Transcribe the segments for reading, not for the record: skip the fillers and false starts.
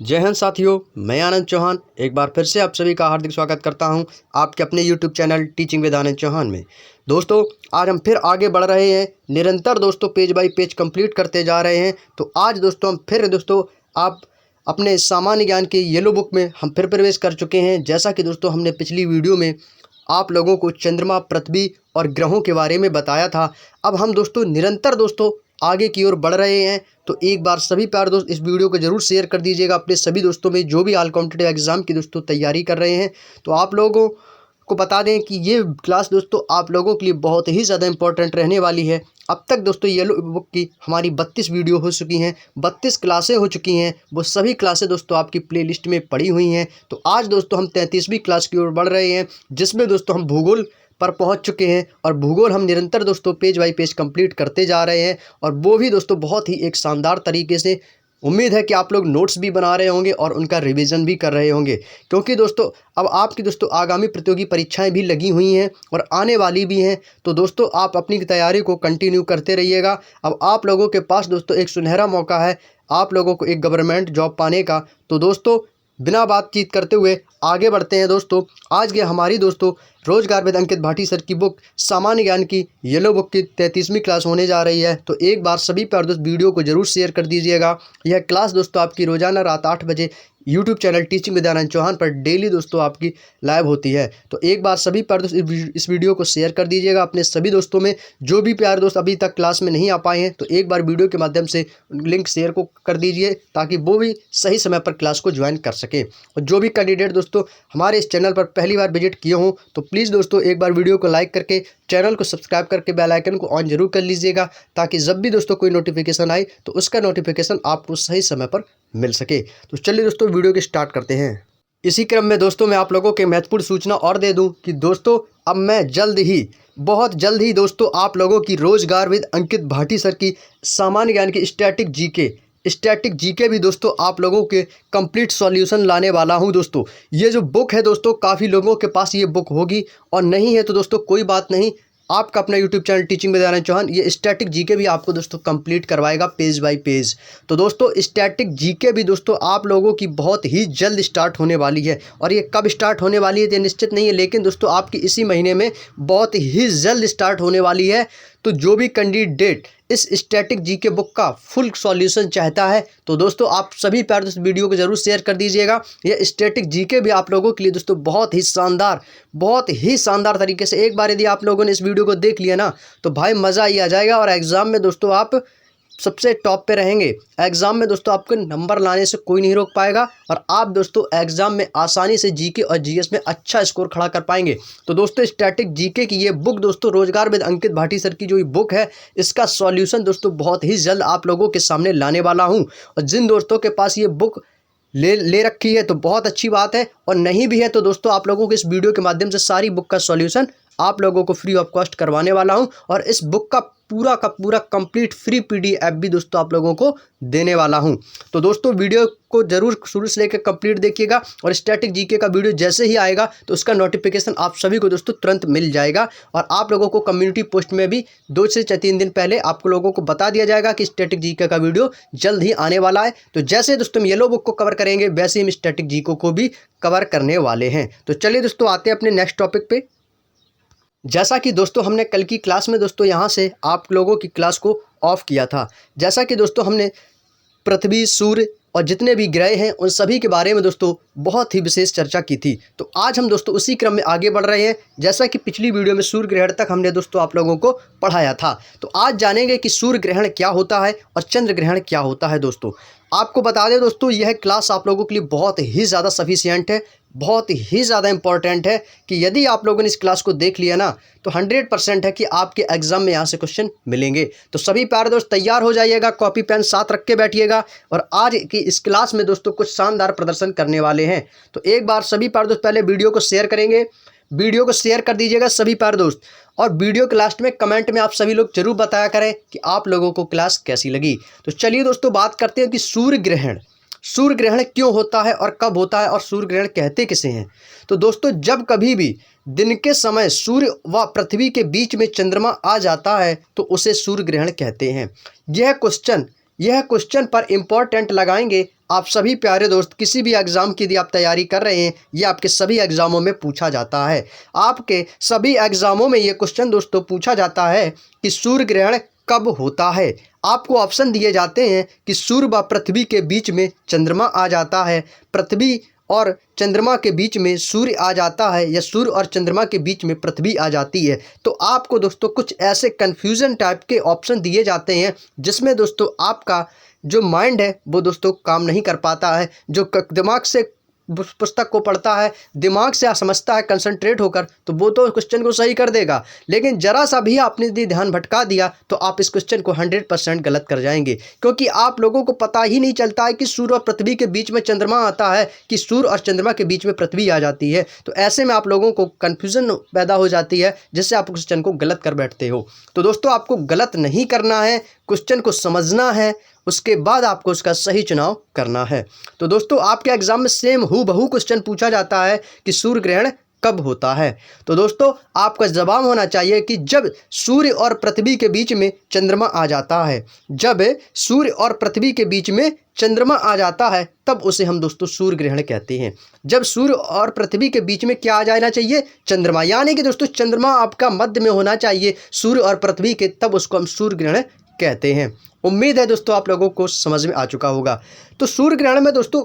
जय हिंद साथियों, मैं आनंद चौहान एक बार फिर से आप सभी का हार्दिक स्वागत करता हूं आपके अपने YouTube चैनल टीचिंग विद आनंद चौहान में। दोस्तों, आज हम फिर आगे बढ़ रहे हैं, निरंतर दोस्तों पेज बाय पेज कंप्लीट करते जा रहे हैं। तो आज दोस्तों हम फिर आप अपने सामान्य ज्ञान की येलो बुक में हम फिर प्रवेश कर चुके हैं। जैसा कि दोस्तों हमने पिछली वीडियो में आप लोगों को चंद्रमा, पृथ्वी और ग्रहों के बारे में बताया था। अब हम दोस्तों निरंतर आगे की ओर बढ़ रहे हैं। तो एक बार सभी प्यारे दोस्त इस वीडियो को जरूर शेयर कर दीजिएगा अपने सभी दोस्तों में जो भी ऑल कॉम्पिटिटिव एग्जाम की दोस्तों तैयारी कर रहे हैं। तो आप लोगों को बता दें कि ये क्लास दोस्तों आप लोगों के लिए बहुत ही ज़्यादा इंपॉर्टेंट रहने वाली है। अब तक दोस्तों येलो बुक की हमारी 32 वीडियो हो चुकी हैं, 32 क्लासें हो चुकी हैं। वो सभी क्लासें दोस्तों आपकी प्लेलिस्ट में पड़ी हुई हैं। तो आज दोस्तों हम 33वीं क्लास की ओर बढ़ रहे हैं, जिसमें दोस्तों हम भूगोल पर पहुंच चुके हैं। और भूगोल हम निरंतर दोस्तों पेज बाय पेज कंप्लीट करते जा रहे हैं, और वो भी दोस्तों बहुत ही एक शानदार तरीके से। उम्मीद है कि आप लोग नोट्स भी बना रहे होंगे और उनका रिवीजन भी कर रहे होंगे, क्योंकि दोस्तों अब आपकी दोस्तों आगामी प्रतियोगी परीक्षाएं भी लगी हुई हैं और आने वाली भी हैं। तो दोस्तों आप अपनी तैयारी को कंटिन्यू करते रहिएगा। अब आप लोगों के पास दोस्तों एक सुनहरा मौका है आप लोगों को एक गवर्नमेंट जॉब पाने का। तो दोस्तों बिना बातचीत करते हुए आगे बढ़ते हैं। दोस्तों आज के हमारी दोस्तों रोजगार विद अंकित भाटी सर की बुक सामान्य ज्ञान की येलो बुक की 33वीं क्लास होने जा रही है। तो एक बार सभी प्यारे दोस्त वीडियो को जरूर शेयर कर दीजिएगा। यह क्लास दोस्तों आपकी रोजाना रात 8 बजे यूट्यूब चैनल टीचिंग विद आनंद चौहान पर डेली दोस्तों आपकी लाइव होती है। तो एक बार सभी प्यारे दोस्त इस वीडियो को शेयर कर दीजिएगा अपने सभी दोस्तों में जो भी प्यारे दोस्त अभी तक क्लास में नहीं आ पाए हैं। तो एक बार वीडियो के माध्यम से लिंक शेयर को कर दीजिए ताकि वो भी सही समय पर क्लास को ज्वाइन कर सके। और जो भी कैंडिडेट दोस्तों हमारे इस चैनल पर पहली बार विजिट किए हों तो प्लीज़ दोस्तों एक बार वीडियो को लाइक करके चैनल को सब्सक्राइब करके बेल आइकन को ऑन जरूर कर लीजिएगा, ताकि जब भी दोस्तों कोई नोटिफिकेशन आए तो उसका नोटिफिकेशन आपको सही समय पर मिल सके। तो चलिए दोस्तों वीडियो की स्टार्ट करते हैं। इसी क्रम में दोस्तों मैं आप लोगों के महत्वपूर्ण सूचना और दे दूं कि दोस्तों अब मैं बहुत जल्द ही दोस्तों आप लोगों की रोजगार विद अंकित भाटी सर की सामान्य ज्ञान की स्टैटिक जीके भी दोस्तों आप लोगों के कंप्लीट सॉल्यूशन लाने वाला हूं। दोस्तों ये जो बुक है दोस्तों काफ़ी लोगों के पास ये बुक होगी, और नहीं है तो दोस्तों कोई बात नहीं, आपका अपना यूट्यूब चैनल टीचिंग विद आनंद चौहान ये स्टैटिक जीके भी आपको दोस्तों कंप्लीट करवाएगा पेज बाय पेज। तो दोस्तों स्टैटिक जीके भी दोस्तों आप लोगों की बहुत ही जल्द स्टार्ट होने वाली है, और ये कब स्टार्ट होने वाली है ये निश्चित नहीं है, लेकिन दोस्तों आपकी इसी महीने में बहुत ही जल्द स्टार्ट होने वाली है। तो जो भी कैंडिडेट इस स्टैटिक जीके बुक का फुल सॉल्यूशन चाहता है तो दोस्तों आप सभी प्यारे दोस्त वीडियो को जरूर शेयर कर दीजिएगा। यह स्टैटिक जीके भी आप लोगों के लिए दोस्तों बहुत ही शानदार तरीके से एक बार यदि आप लोगों ने इस वीडियो को देख लिया ना तो भाई मज़ा ही आ जाएगा, और एग्ज़ाम में दोस्तों आप सबसे टॉप पे रहेंगे। एग्ज़ाम में दोस्तों आपको नंबर लाने से कोई नहीं रोक पाएगा, और आप दोस्तों एग्ज़ाम में आसानी से जीके और जीएस में अच्छा स्कोर खड़ा कर पाएंगे। तो दोस्तों स्टैटिक जीके की ये बुक दोस्तों रोजगार विद अंकित भाटी सर की जो ये बुक है इसका सॉल्यूशन दोस्तों बहुत ही जल्द आप लोगों के सामने लाने वाला हूँ। और जिन दोस्तों के पास ये बुक ले रखी है तो बहुत अच्छी बात है, और नहीं भी है तो दोस्तों आप लोगों को इस वीडियो के माध्यम से सारी बुक का सॉल्यूशन आप लोगों को फ्री ऑफ कॉस्ट करवाने वाला हूं, और इस बुक का पूरा कंप्लीट फ्री पीडीएफ भी दोस्तों आप लोगों को देने वाला हूं। तो दोस्तों वीडियो को जरूर शुरू से लेकर कंप्लीट देखिएगा, और स्टैटिक जीके का वीडियो जैसे ही आएगा तो उसका नोटिफिकेशन आप सभी को दोस्तों तुरंत मिल जाएगा। और आप लोगों को कम्युनिटी पोस्ट में भी 2 से 3 दिन पहले आप लोगों को बता दिया जाएगा कि स्टैटिक जीके का वीडियो जल्द ही आने वाला है। तो जैसे दोस्तों हम येलो बुक को कवर करेंगे वैसे ही हम स्टैटिक जीके को भी कवर करने वाले हैं। तो चलिए दोस्तों आते हैं अपने नेक्स्ट टॉपिक पे। जैसा कि दोस्तों हमने कल की क्लास में दोस्तों यहाँ से आप लोगों की क्लास को ऑफ किया था, जैसा कि दोस्तों हमने पृथ्वी, सूर्य और जितने भी ग्रह हैं उन सभी के बारे में दोस्तों बहुत ही विशेष चर्चा की थी। तो आज हम दोस्तों उसी क्रम में आगे बढ़ रहे हैं। जैसा कि पिछली वीडियो में सूर्य ग्रहण तक हमने दोस्तों आप लोगों को पढ़ाया था, तो आज जानेंगे कि सूर्य ग्रहण क्या होता है और चंद्र ग्रहण क्या होता है। दोस्तों आपको बता दें दोस्तों यह क्लास आप लोगों के लिए बहुत ही ज़्यादा सफिशिएंट है, बहुत ही ज़्यादा इंपॉर्टेंट है कि यदि आप लोगों ने इस क्लास को देख लिया ना तो 100% है कि आपके एग्जाम में यहाँ से क्वेश्चन मिलेंगे। तो सभी प्यारे दोस्त तैयार हो जाइएगा, कॉपी पेन साथ रख के बैठिएगा, और आज की इस क्लास में दोस्तों कुछ शानदार प्रदर्शन करने वाले हैं। तो एक बार सभी प्यारे दोस्त पहले वीडियो को शेयर करेंगे, वीडियो को शेयर कर दीजिएगा सभी प्यारे दोस्त, और वीडियो के लास्ट में कमेंट में आप सभी लोग जरूर बताया करें कि आप लोगों को क्लास कैसी लगी। तो चलिए दोस्तों बात करते हैं कि सूर्य ग्रहण क्यों होता है और कब होता है, और सूर्य ग्रहण कहते किसे हैं। तो दोस्तों जब कभी भी दिन के समय सूर्य व पृथ्वी के बीच में चंद्रमा आ जाता है तो उसे सूर्य ग्रहण कहते हैं। यह क्वेश्चन पर इम्पोर्टेंट लगाएंगे। आप सभी प्यारे दोस्त किसी भी एग्ज़ाम की यदि आप तैयारी कर रहे हैं, ये आपके सभी एग्ज़ामों में पूछा जाता है। आपके सभी एग्ज़ामों में ये क्वेश्चन दोस्तों पूछा जाता है कि सूर्य ग्रहण कब होता है। आपको ऑप्शन दिए जाते हैं कि सूर्य व पृथ्वी के बीच में चंद्रमा आ जाता है, पृथ्वी और चंद्रमा के बीच में सूर्य आ जाता है, या सूर्य और चंद्रमा के बीच में पृथ्वी आ जाती है। तो आपको दोस्तों कुछ ऐसे कन्फ्यूज़न टाइप के ऑप्शन दिए जाते हैं जिसमें दोस्तों आपका जो माइंड है वो दोस्तों काम नहीं कर पाता है। जो दिमाग से पुस्तक को पढ़ता है, दिमाग से समझता है कंसंट्रेट होकर, तो वो तो क्वेश्चन को सही कर देगा। लेकिन ज़रा सा भी आपने यदि ध्यान भटका दिया तो आप इस क्वेश्चन को 100% गलत कर जाएंगे, क्योंकि आप लोगों को पता ही नहीं चलता है कि सूर्य और पृथ्वी के बीच में चंद्रमा आता है कि सूर्य और चंद्रमा के बीच में पृथ्वी आ जाती है। तो ऐसे में आप लोगों को कन्फ्यूज़न पैदा हो जाती है, जिससे आप क्वेश्चन को गलत कर बैठते हो। तो दोस्तों आपको गलत नहीं करना है, क्वेश्चन को समझना है, उसके बाद आपको उसका सही चुनाव करना है। तो दोस्तों आपके एग्जाम में सेम हूबहू क्वेश्चन पूछा जाता है कि सूर्य ग्रहण कब होता है। तो दोस्तों आपका जवाब होना चाहिए कि जब सूर्य और पृथ्वी के बीच में चंद्रमा आ जाता है। जब सूर्य और पृथ्वी के बीच में चंद्रमा आ जाता है तब उसे हम दोस्तों सूर्य ग्रहण कहते हैं। जब सूर्य और पृथ्वी के बीच में क्या आ जाना चाहिए? चंद्रमा, यानी कि दोस्तों चंद्रमा आपका मध्य में होना चाहिए सूर्य और पृथ्वी के, तब उसको हम सूर्य ग्रहण कहते हैं। उम्मीद है दोस्तों आप लोगों को समझ में आ चुका होगा। तो सूर्य ग्रहण में दोस्तों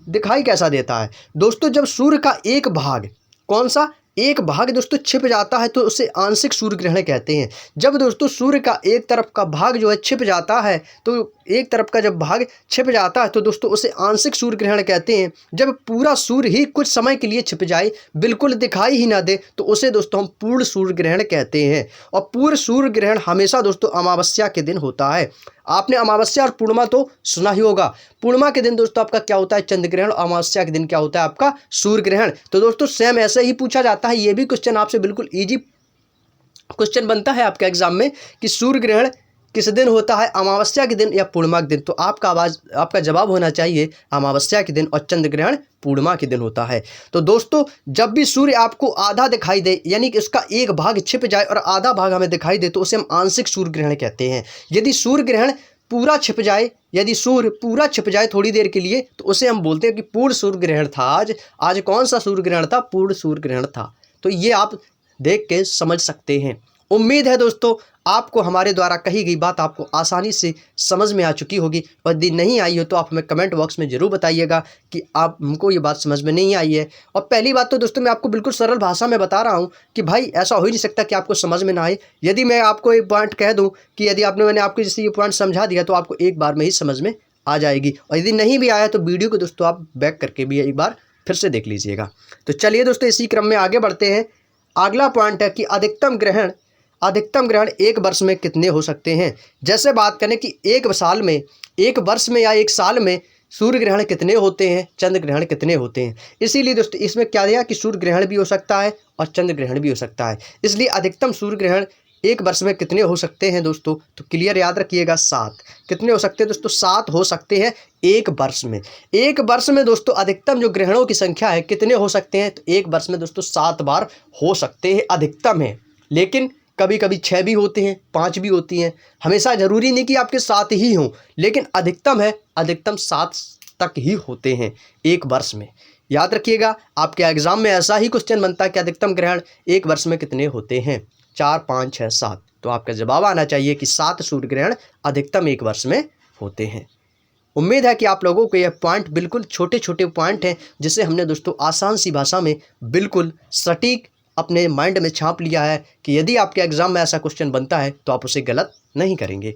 दिखाई कैसा देता है? दोस्तों जब सूर्य का एक भाग, कौन सा एक भाग दोस्तों छिप जाता है तो उसे आंशिक सूर्य ग्रहण कहते हैं। जब दोस्तों सूर्य का एक तरफ का भाग जो है छिप जाता है, तो एक तरफ का जब भाग छिप जाता है तो दोस्तों उसे आंशिक सूर्य ग्रहण कहते हैं। जब पूरा सूर्य ही कुछ समय के लिए छिप जाए, बिल्कुल दिखाई ही ना दे, तो उसे दोस्तों हम पूर्ण सूर्य ग्रहण कहते हैं। और पूर्ण सूर्य ग्रहण हमेशा दोस्तों अमावस्या के दिन होता है। आपने अमावस्या और पूर्णिमा तो सुना ही होगा। पूर्णिमा के दिन दोस्तों आपका क्या होता है? चंद्र ग्रहण। अमावस्या के दिन क्या होता है? आपका सूर्य ग्रहण। तो दोस्तों सेम ऐसे ही पूछा जाता है। ये भी क्वेश्चन आपसे बिल्कुल इजी क्वेश्चन बनता है आपके एग्जाम में कि सूर्य ग्रहण किस दिन होता है? अमावस्या के दिन या पूर्णिमा के दिन। तो आपका जवाब होना चाहिए अमावस्या के दिन, और चंद्र ग्रहण पूर्णिमा के दिन होता है। तो दोस्तों जब भी सूर्य आपको आधा दिखाई दे, यानी कि उसका एक भाग छिप जाए और आधा भाग हमें दिखाई दे, तो उसे हम आंशिक सूर्य ग्रहण कहते हैं। यदि सूर्य ग्रहण पूरा छिप जाए, यदि सूर्य पूरा छिप जाए थोड़ी देर के लिए, तो उसे हम बोलते हैं कि पूर्ण सूर्य ग्रहण था। आज कौन सा सूर्य ग्रहण था? पूर्ण सूर्य ग्रहण था। तो ये आप देख के समझ सकते हैं। उम्मीद है दोस्तों आपको हमारे द्वारा कही गई बात आपको आसानी से समझ में आ चुकी होगी, और यदि नहीं आई हो तो आप हमें कमेंट बॉक्स में ज़रूर बताइएगा कि आप हमको ये बात समझ में नहीं आई है। और पहली बात तो दोस्तों मैं आपको बिल्कुल सरल भाषा में बता रहा हूँ कि भाई ऐसा हो ही नहीं सकता कि आपको समझ में ना आए। यदि मैं आपको एक पॉइंट कह दूँ कि यदि मैंने आपको जैसे ये पॉइंट समझा दिया तो आपको एक बार में ही समझ में आ जाएगी, और यदि नहीं भी आया तो वीडियो को दोस्तों आप बैक करके भी एक बार फिर से देख लीजिएगा। तो चलिए दोस्तों इसी क्रम में आगे बढ़ते हैं। अगला पॉइंट है कि अधिकतम ग्रहण एक वर्ष में कितने हो सकते हैं। जैसे बात करें कि एक वर्ष में या एक साल में सूर्य ग्रहण कितने होते हैं, चंद्र ग्रहण कितने होते हैं। इसीलिए दोस्तों इसमें क्या दिया कि सूर्य ग्रहण भी हो सकता है और चंद्र ग्रहण भी हो सकता है। इसलिए अधिकतम सूर्य ग्रहण एक वर्ष में कितने हो सकते हैं दोस्तों? तो क्लियर याद रखिएगा, 7। कितने हो सकते हैं दोस्तों? 7 हो सकते हैं एक वर्ष में। एक वर्ष में दोस्तों अधिकतम जो ग्रहणों की संख्या है कितने हो सकते हैं? तो एक वर्ष में दोस्तों 7 बार हो सकते हैं, अधिकतम है। लेकिन कभी कभी 6 भी होते हैं, 5 भी होती हैं। हमेशा ज़रूरी नहीं कि आपके 7 ही हों, लेकिन अधिकतम है, अधिकतम 7 तक ही होते हैं एक वर्ष में। याद रखिएगा आपके एग्ज़ाम में ऐसा ही क्वेश्चन बनता है कि अधिकतम ग्रहण एक वर्ष में कितने होते हैं? 4, 5, 6, 7। तो आपका जवाब आना चाहिए कि 7 सूर्य ग्रहण अधिकतम एक वर्ष में होते हैं। उम्मीद है कि आप लोगों को यह पॉइंट बिल्कुल छोटे छोटे पॉइंट हैं, जिसे हमने दोस्तों आसान सी भाषा में बिल्कुल सटीक अपने माइंड में छाप लिया है कि यदि आपके एग्ज़ाम में ऐसा क्वेश्चन बनता है तो आप उसे गलत नहीं करेंगे।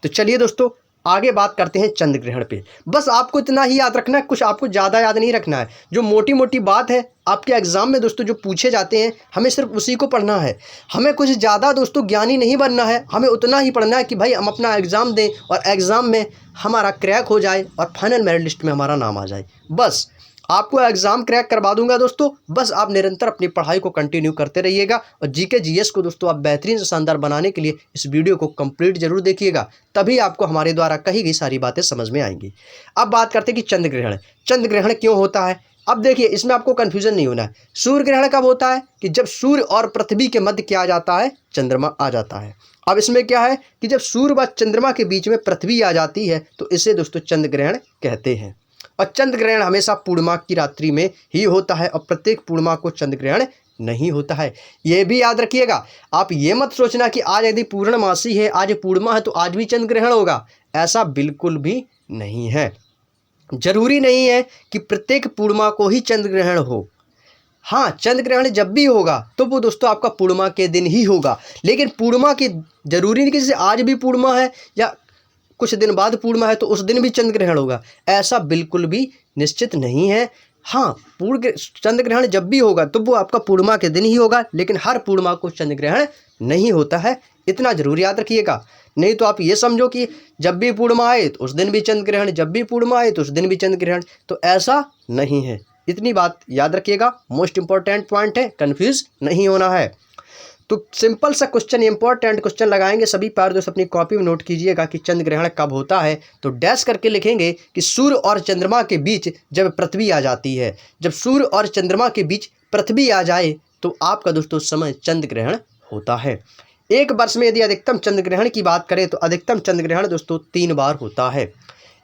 तो चलिए दोस्तों आगे बात करते हैं चंद्र ग्रहण पे। बस आपको इतना ही याद रखना है, कुछ आपको ज़्यादा याद नहीं रखना है। जो मोटी मोटी बात है आपके एग्ज़ाम में दोस्तों जो पूछे जाते हैं, हमें सिर्फ उसी को पढ़ना है। हमें कुछ ज़्यादा दोस्तों ज्ञानी नहीं बनना है, हमें उतना ही पढ़ना है कि भाई हम अपना एग्ज़ाम दें और एग्ज़ाम में हमारा क्रैक हो जाए और फाइनल मेरिट लिस्ट में हमारा नाम आ जाए। बस आपको एग्ज़ाम क्रैक करवा दूंगा दोस्तों। बस आप निरंतर अपनी पढ़ाई को कंटिन्यू करते रहिएगा, और जीके जीएस को दोस्तों आप बेहतरीन से शानदार बनाने के लिए इस वीडियो को कंप्लीट जरूर देखिएगा, तभी आपको हमारे द्वारा कही गई सारी बातें समझ में आएंगी। अब बात करते हैं कि चंद्र ग्रहण क्यों होता है। अब देखिए इसमें आपको कन्फ्यूजन नहीं होना है। सूर्य ग्रहण कब होता है कि जब सूर्य और पृथ्वी के मध्य क्या आ जाता है, चंद्रमा आ जाता है। अब इसमें क्या है कि जब सूर्य व चंद्रमा के बीच में पृथ्वी आ जाती है तो इसे दोस्तों चंद्र ग्रहण कहते हैं। और चंद्र ग्रहण हमेशा पूर्णिमा की रात्रि में ही होता है और प्रत्येक पूर्णिमा को चंद्र ग्रहण नहीं होता है। यह भी याद रखिएगा, आप ये मत सोचना कि आज यदि पूर्णमासी है, आज पूर्णिमा है तो आज भी चंद्र ग्रहण होगा, ऐसा बिल्कुल भी नहीं है। जरूरी नहीं है कि प्रत्येक पूर्णिमा को ही चंद्र ग्रहण हो। हाँ, चंद्र ग्रहण जब भी होगा तो वो दोस्तों आपका पूर्णिमा के दिन ही होगा, लेकिन पूर्णिमा की जरूरी नहीं कि जैसे आज भी पूर्णिमा है या कुछ दिन बाद पूर्णिमा है तो उस दिन भी चंद्र ग्रहण होगा, ऐसा बिल्कुल भी निश्चित नहीं है। हाँ, चंद्र ग्रहण जब भी होगा तो वो आपका पूर्णिमा के दिन ही होगा, लेकिन हर पूर्णिमा को चंद्र ग्रहण नहीं होता है, इतना जरूर याद रखिएगा। नहीं तो आप ये समझो कि जब भी पूर्णिमा आए तो उस दिन भी चंद्र ग्रहण, जब भी पूर्णिमा आए तो उस दिन भी चंद्र ग्रहण, तो ऐसा नहीं है। इतनी बात याद रखिएगा, मोस्ट इंपॉर्टेंट पॉइंट है, कंफ्यूज नहीं होना है। तो सिंपल सा क्वेश्चन, इंपॉर्टेंट क्वेश्चन लगाएंगे सभी प्यारे दोस्त, अपनी कॉपी में नोट कीजिएगा कि चंद्र ग्रहण कब होता है। तो डैश करके लिखेंगे कि सूर्य और चंद्रमा के बीच जब पृथ्वी आ जाती है, जब सूर्य और चंद्रमा के बीच पृथ्वी आ जाए तो आपका दोस्तों समय चंद्र ग्रहण होता है। एक वर्ष में यदि अधिकतम चंद्र ग्रहण की बात करें तो अधिकतम चंद्र ग्रहण दोस्तों 3 बार होता है।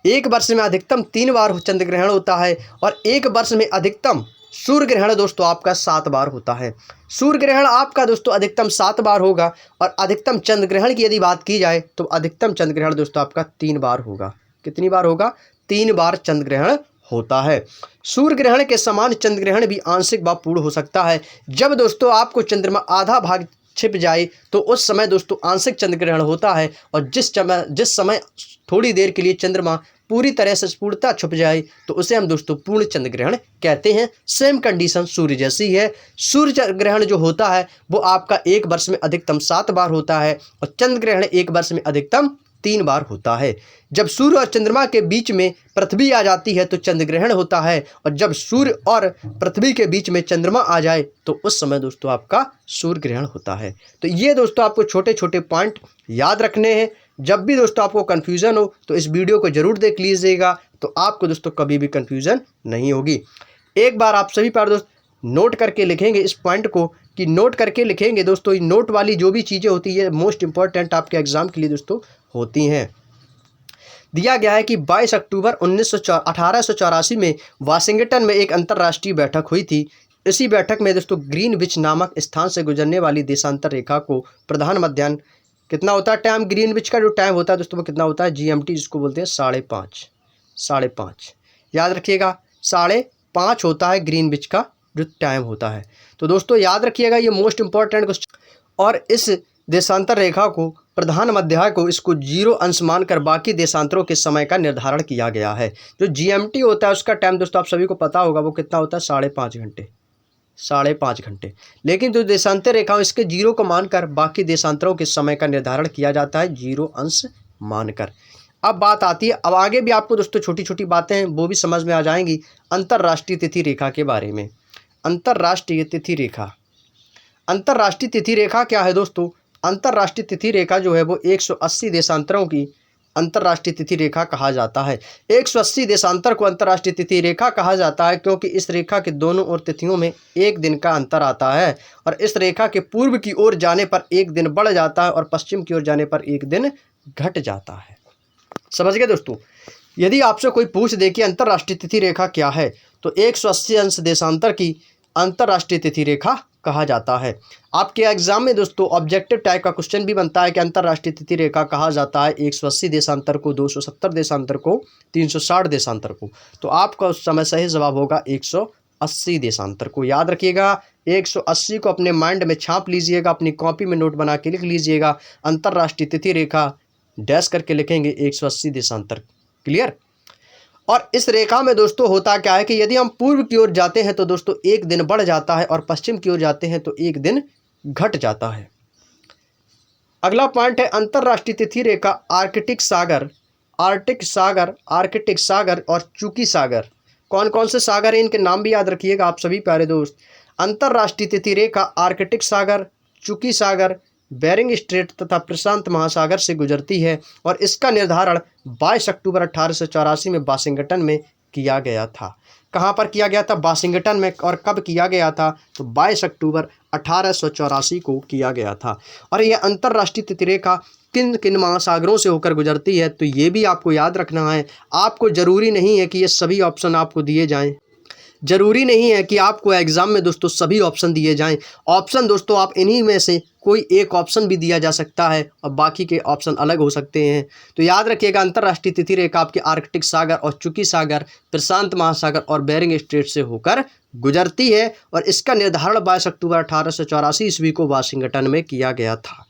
एक वर्ष में अधिकतम 3 बार चंद्र ग्रहण होता है और एक वर्ष में अधिकतम सूर्य ग्रहण दोस्तों आपका 7 बार होता है। सूर्य ग्रहण आपका दोस्तों अधिकतम 7 बार होगा और अधिकतम चंद्र ग्रहण की यदि बात की जाए तो अधिकतम चंद्र ग्रहण दोस्तों आपका 3 बार होगा। कितनी बार होगा? 3 बार चंद्र ग्रहण होता है। सूर्य ग्रहण के समान चंद्र ग्रहण भी आंशिक व पूर्ण हो सकता है। जब दोस्तों आपको चंद्रमा आधा भाग छिप जाए तो उस समय दोस्तों आंशिक चंद्र ग्रहण होता है, और जिस समय थोड़ी देर के लिए चंद्रमा पूरी तरह से पूर्णतः छुप जाए तो उसे हम दोस्तों पूर्ण चंद्र ग्रहण कहते हैं। सेम कंडीशन सूर्य जैसी है। सूर्य ग्रहण जो होता है वो आपका एक वर्ष में अधिकतम 7 बार होता है और चंद्र ग्रहण एक वर्ष में अधिकतम 3 बार होता है। जब सूर्य और चंद्रमा के बीच में पृथ्वी आ जाती है तो चंद्र ग्रहण होता है, और जब सूर्य और पृथ्वी के बीच में चंद्रमा आ जाए तो उस समय दोस्तों आपका सूर्य ग्रहण होता है। तो ये दोस्तों आपको छोटे छोटे पॉइंट याद रखने हैं। जब भी दोस्तों आपको कन्फ्यूज़न हो तो इस वीडियो को जरूर देख लीजिएगा, तो आपको दोस्तों कभी भी कन्फ्यूज़न नहीं होगी। एक बार आप सभी प्यारे दोस्त नोट करके लिखेंगे इस पॉइंट को, कि नोट करके लिखेंगे दोस्तों। नोट वाली जो भी चीज़ें होती है मोस्ट इंपॉर्टेंट आपके एग्जाम के लिए दोस्तों होती हैं। दिया गया है कि 22 अक्टूबर 1884 में वाशिंगटन में एक अंतर्राष्ट्रीय बैठक हुई थी। इसी बैठक में दोस्तों ग्रीनविच नामक स्थान से गुजरने वाली देशांतर रेखा को प्रधान मध्याह्न कितना होता है टाइम, ग्रीनविच का जो टाइम होता है दोस्तों वो कितना होता है, GMT जिसको बोलते हैं 5:30 याद रखिएगा, 5:30 होता है ग्रीनविच का जो टाइम होता है। तो दोस्तों याद रखिएगा ये मोस्ट इंपॉर्टेंट क्वेश्चन। और इस देशांतर रेखा को प्रधान मध्याह्न को इसको 0 अंश मानकर बाकी देशांतरों के समय का निर्धारण किया गया है। जो GMT होता है उसका टाइम दोस्तों आप सभी को पता होगा वो कितना होता है, 5.5 घंटे। लेकिन जो देशांतर रेखा इसके 0 को मानकर बाकी देशांतरों के समय का निर्धारण किया जाता है 0 अंश मानकर। अब बात आती है, अब आगे भी आपको दोस्तों छोटी छोटी बातें हैं वो भी समझ में आ जाएंगी अंतर्राष्ट्रीय तिथि रेखा के बारे में। अंतर्राष्ट्रीय तिथि रेखा, अंतर्राष्ट्रीय तिथि रेखा क्या है दोस्तों? अंतर्राष्ट्रीय तिथि रेखा जो है वो 180 देशांतरों की अंतर्राष्ट्रीय तिथि रेखा कहा जाता है। 180 देशांतर को अंतर्राष्ट्रीय तिथि रेखा कहा जाता है क्योंकि इस रेखा के दोनों ओर तिथियों में 1 दिन का अंतर आता है, और इस रेखा के पूर्व की ओर जाने पर 1 दिन बढ़ जाता है और पश्चिम की ओर जाने पर 1 दिन घट जाता है। समझ गए दोस्तों? यदि आपसे कोई पूछ दे कि अंतर्राष्ट्रीय तिथि रेखा क्या है तो 180 अंश देशांतर की अंतर्राष्ट्रीय तिथि रेखा कहा जाता है। आपके एग्जाम में दोस्तों ऑब्जेक्टिव टाइप का क्वेश्चन भी बनता है कि अंतर्राष्ट्रीय तिथि रेखा कहा जाता है 180 देशांतर को, 270 देशांतर को, 360 देशांतर को। तो आपका उस समय सही जवाब होगा 180 देशांतर को। याद रखिएगा 180 को अपने माइंड में छाप लीजिएगा, अपनी कॉपी में नोट बना के लिख लीजिएगा। अंतर्राष्ट्रीय तिथि रेखा डैश करके लिखेंगे 180 देशांतर। क्लियर? और इस रेखा में दोस्तों होता क्या है कि यदि हम पूर्व की ओर जाते हैं तो दोस्तों 1 दिन बढ़ जाता है और पश्चिम की ओर जाते हैं तो 1 दिन घट जाता है। अगला पॉइंट है अंतर्राष्ट्रीय तिथि रेखा आर्कटिक सागर, आर्कटिक सागर और चुकी सागर। कौन कौन से सागर हैं इनके नाम भी याद रखिएगा आप सभी प्यारे दोस्त। अंतर्राष्ट्रीय तिथि रेखा आर्कटिक सागर, चुकी सागर, बेरिंग स्ट्रेट तथा प्रशांत महासागर से गुजरती है, और इसका निर्धारण 22 अक्टूबर 1884 में वाशिंगटन में किया गया था। कहाँ पर किया गया था? वाशिंगटन में। और कब किया गया था? तो 22 अक्टूबर 1884 को किया गया था। और यह अंतर्राष्ट्रीय तिथिरेखा किन किन महासागरों से होकर गुजरती है, तो ये भी आपको याद रखना है। आपको ज़रूरी नहीं है कि ये सभी ऑप्शन आपको दिए जाएं। ज़रूरी नहीं है कि आपको एग्ज़ाम में दोस्तों सभी ऑप्शन दिए जाएं। ऑप्शन दोस्तों आप इन्हीं में से कोई एक ऑप्शन भी दिया जा सकता है और बाकी के ऑप्शन अलग हो सकते हैं। तो याद रखिएगा, अंतर्राष्ट्रीय तिथि रेखा आपके आर्कटिक सागर और चुकी सागर, प्रशांत महासागर और बेरिंग स्ट्रेट से होकर गुजरती है। और इसका निर्धारण 22 अक्टूबर 1884 ईस्वी को वाशिंगटन में किया गया था।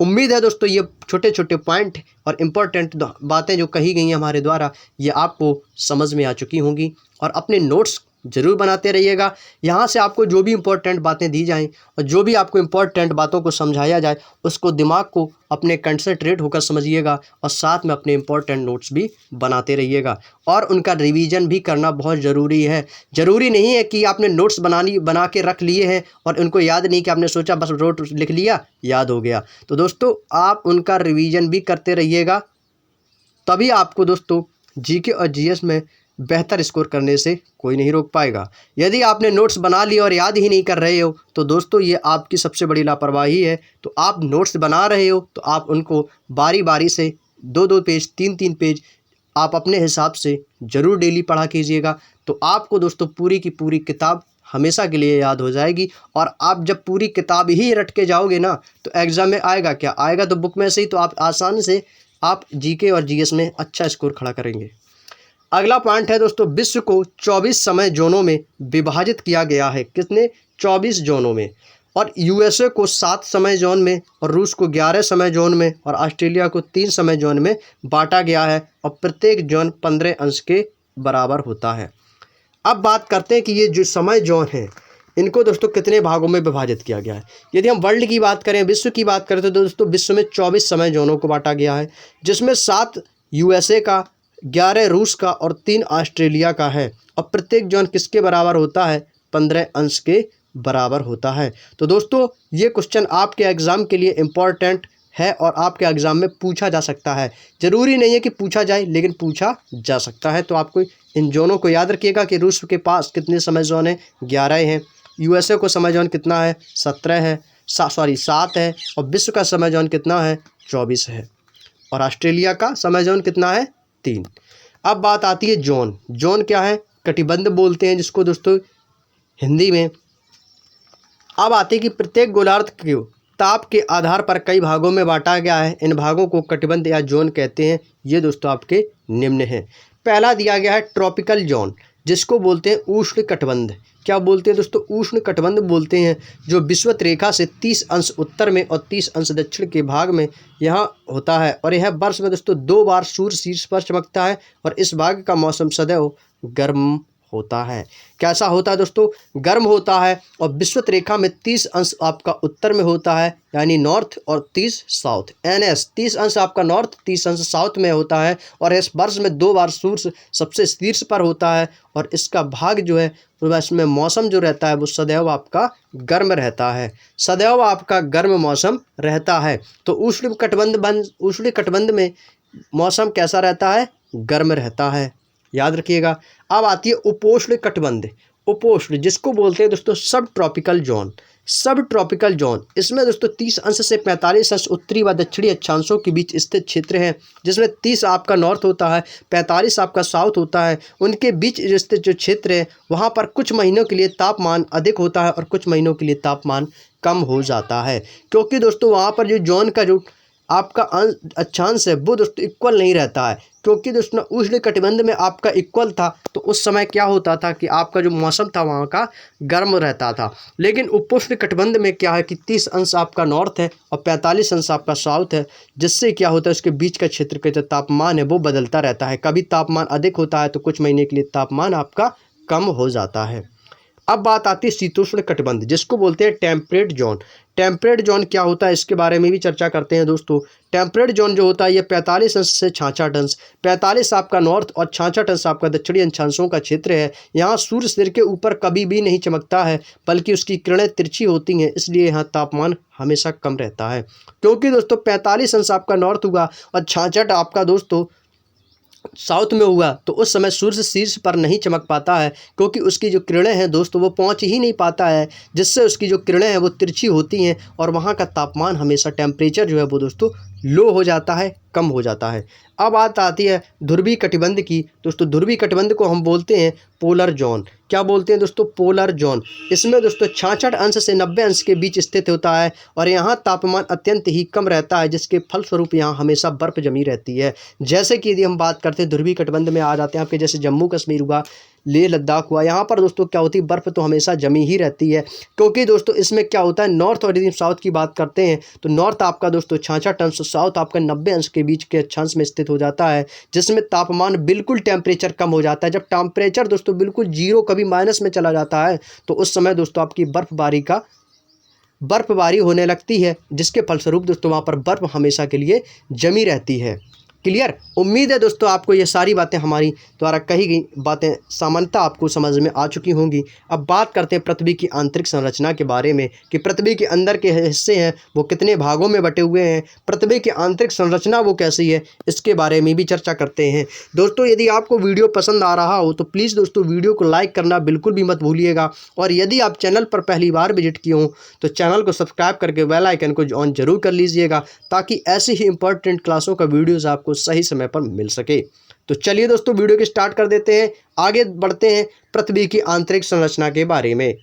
उम्मीद है दोस्तों ये छोटे छोटे पॉइंट और इम्पोर्टेंट बातें जो कही गई हैं हमारे द्वारा, ये आपको समझ में आ चुकी होंगी। और अपने नोट्स ज़रूर बनाते रहिएगा। यहाँ से आपको जो भी इम्पोर्टेंट बातें दी जाएं और जो भी आपको इम्पोर्टेंट बातों को समझाया जाए, उसको दिमाग को अपने कंसंट्रेट होकर समझिएगा और साथ में अपने इम्पोर्टेंट नोट्स भी बनाते रहिएगा। और उनका रिवीजन भी करना बहुत ज़रूरी है। ज़रूरी नहीं है कि आपने नोट्स बना के रख लिए हैं और उनको याद नहीं कि आपने सोचा बस नोट लिख लिया याद हो गया। तो दोस्तों आप उनका रिवीजन भी करते रहिएगा, तभी आपको दोस्तों जीके और जीएस में बेहतर स्कोर करने से कोई नहीं रोक पाएगा। यदि आपने नोट्स बना लिए और याद ही नहीं कर रहे हो, तो दोस्तों ये आपकी सबसे बड़ी लापरवाही है। तो आप नोट्स बना रहे हो तो आप उनको बारी बारी से 2-2 पेज 3-3 पेज आप अपने हिसाब से ज़रूर डेली पढ़ा कीजिएगा। तो आपको दोस्तों पूरी की पूरी किताब हमेशा के लिए याद हो जाएगी। और आप जब पूरी किताब ही रट के जाओगे ना, तो एग्ज़ाम में आएगा क्या? आएगा तो बुक में से ही। तो आप आसानी से आप जीके और जीएस में अच्छा स्कोर खड़ा करेंगे। अगला पॉइंट है दोस्तों, विश्व को 24 समय जोनों में विभाजित किया गया है। कितने? 24 जोनों में। और यूएसए को 7 समय जोन में, और रूस को 11 समय जोन में, और ऑस्ट्रेलिया को 3 समय जोन में बांटा गया है। और प्रत्येक जोन 15 अंश के बराबर होता है। अब बात करते हैं कि ये जो समय जोन है, इनको दोस्तों कितने भागों में विभाजित किया गया है। यदि हम वर्ल्ड की बात करें, विश्व की बात करें, तो दोस्तों विश्व में 24 समय जोनों को बांटा गया है, जिसमें 7 यूएसए का, 11 रूस का और 3 ऑस्ट्रेलिया का है। और प्रत्येक जोन किसके बराबर होता है? 15 अंश के बराबर होता है। तो दोस्तों ये क्वेश्चन आपके एग्ज़ाम के लिए इम्पॉर्टेंट है और आपके एग्ज़ाम में पूछा जा सकता है। ज़रूरी नहीं है कि पूछा जाए, लेकिन पूछा जा सकता है। तो आपको इन जोनों को याद रखिएगा कि रूस के पास कितने समय जोन हैं? 11 हैं। यूएसए को समय जोन कितना है? 17 है, 7 है। और विश्व का समय जोन कितना है? 24 है। और ऑस्ट्रेलिया का समय जोन कितना है? 3। अब बात आती है जोन। जोन क्या है? कटिबंध बोलते हैं जिसको दोस्तों हिंदी में। अब आती है कि प्रत्येक गोलार्ध को ताप के आधार पर कई भागों में बांटा गया है। इन भागों को कटिबंध या जोन कहते हैं। ये दोस्तों आपके निम्न हैं। पहला दिया गया है ट्रॉपिकल जोन, जिसको बोलते हैं उष्ण कटिबंध। क्या बोलते हैं दोस्तों? उष्ण कटिबंध बोलते हैं, जो विषुवत रेखा से 30 अंश उत्तर में और 30 अंश दक्षिण के भाग में यहाँ होता है। और यह वर्ष में दोस्तों 2 बार सूर्य शीर्ष पर चमकता है। और इस भाग का मौसम सदैव गर्म होता है। कैसा होता है दोस्तों? गर्म होता है। और विषुवत रेखा में 30 अंश आपका उत्तर में होता है, यानी नॉर्थ, और 30 साउथ। NS 30 अंश आपका नॉर्थ, 30 अंश साउथ में होता है। और इस वर्ष में 2 बार सूर्य सबसे शीर्ष पर होता है। और इसका भाग जो है, इसमें मौसम जो रहता है वो सदैव आपका गर्म रहता है। सदैव आपका गर्म मौसम रहता है। तो उष्ण कटिबंध में मौसम कैसा रहता है? गर्म रहता है। याद रखिएगा। अब आती है उपोष्ण कटिबंध। उपोष्ण जिसको बोलते हैं दोस्तों सब ट्रॉपिकल जोन। सब ट्रॉपिकल जोन, इसमें दोस्तों 30 अंश से 45 अंश उत्तरी व दक्षिणी अक्षांशों के बीच स्थित क्षेत्र है, जिसमें 30 आपका नॉर्थ होता है, 45 आपका साउथ होता है। उनके बीच स्थित जो क्षेत्र है, वहाँ पर कुछ महीनों के लिए तापमान अधिक होता है और कुछ महीनों के लिए तापमान कम हो जाता है। क्योंकि दोस्तों वहाँ पर जो जोन का जो आपका अक्षांश है वो दोस्तों इक्वल नहीं रहता है। क्योंकि दोस्तों उष्ण कटिबंध में आपका इक्वल था, तो उस समय क्या होता था कि आपका जो मौसम था वहाँ का गर्म रहता था। लेकिन उपोष्ण कटिबंध में क्या है कि 30 अंश आपका नॉर्थ है और 45 अंश आपका साउथ है, जिससे क्या होता है उसके बीच का क्षेत्र का जो तापमान है वो बदलता रहता है। कभी तापमान अधिक होता है तो कुछ महीने के लिए तापमान आपका कम हो जाता है। अब बात आती है शीतोष्ण कटिबंध, जिसको बोलते हैं टेम्परेट जोन। टेम्परेट जोन क्या होता है इसके बारे में भी चर्चा करते हैं दोस्तों। टेम्परेट जोन जो होता है ये 45 अंश से 66 अंश, 45 आपका नॉर्थ और 66 अंश आपका दक्षिणी अक्षांशों का क्षेत्र है। यहाँ सूर्य सिर के ऊपर कभी भी नहीं चमकता है, बल्कि उसकी किरणें तिरछी होती हैं, इसलिए यहाँ तापमान हमेशा कम रहता है। क्योंकि दोस्तों 45 अंश आपका नॉर्थ हुआ और 66 आपका दोस्तों साउथ में हुआ तो उस समय सूर्य शीर्ष पर नहीं चमक पाता है, क्योंकि उसकी जो किरणें हैं दोस्तों वो पहुंच ही नहीं पाता है, जिससे उसकी जो किरणें हैं वो तिरछी होती हैं और वहां का तापमान हमेशा टेम्परेचर जो है वो दोस्तों लो हो जाता है, कम हो जाता है। अब बात आती है ध्रुवीय कटिबंध की। दोस्तों ध्रुवीय कटिबंध को हम बोलते हैं पोलर जोन। क्या बोलते हैं दोस्तों? Polar zone. इसमें दोस्तों 66 अंश से 90 अंश के बीच स्थित होता है और यहाँ तापमान अत्यंत ही कम रहता है, जिसके फलस्वरूप यहाँ हमेशा बर्फ जमी रहती है। जैसे कि यदि हम बात करते हैं ध्रुवीय कटिबंध में आ जाते हैं आपके, जैसे जम्मू कश्मीर हुआ, लेह लद्दाख हुआ, यहाँ पर दोस्तों क्या होती है, बर्फ़ तो हमेशा जमी ही रहती है। क्योंकि दोस्तों इसमें क्या होता है, नॉर्थ और यदि साउथ की बात करते हैं तो नॉर्थ आपका दोस्तों 66 अंश, साउथ आपका 90 अंश के बीच के अक्षांश में स्थित हो जाता है, जिसमें तापमान बिल्कुल टेम्परेचर कम हो जाता है। जब टेम्परेचर दोस्तों बिल्कुल जीरो कभी माइनस में चला जाता है तो उस समय दोस्तों आपकी बर्फबारी होने लगती है, जिसके फलस्वरूप दोस्तों वहाँ पर बर्फ़ हमेशा के लिए जमी रहती है। क्लियर? उम्मीद है दोस्तों आपको ये सारी बातें हमारी द्वारा कही गई बातें सामान्यतः आपको समझ में आ चुकी होंगी। अब बात करते हैं पृथ्वी की आंतरिक संरचना के बारे में कि पृथ्वी के अंदर के हिस्से हैं वो कितने भागों में बटे हुए हैं, पृथ्वी की आंतरिक संरचना वो कैसी है, इसके बारे में भी चर्चा करते हैं। दोस्तों यदि आपको वीडियो पसंद आ रहा हो तो प्लीज़ दोस्तों वीडियो को लाइक करना बिल्कुल भी मत भूलिएगा, और यदि आप चैनल पर पहली बार विजिट किए हों तो चैनल को सब्सक्राइब करके बेल आइकन को ऑन जरूर कर लीजिएगा, ताकि ऐसी ही इंपॉर्टेंट क्लासों का वीडियोज़ आपको सही समय पर मिल सके। तो चलिए दोस्तों वीडियो की स्टार्ट कर देते हैं, आगे बढ़ते हैं पृथ्वी की आंतरिक संरचना के बारे में।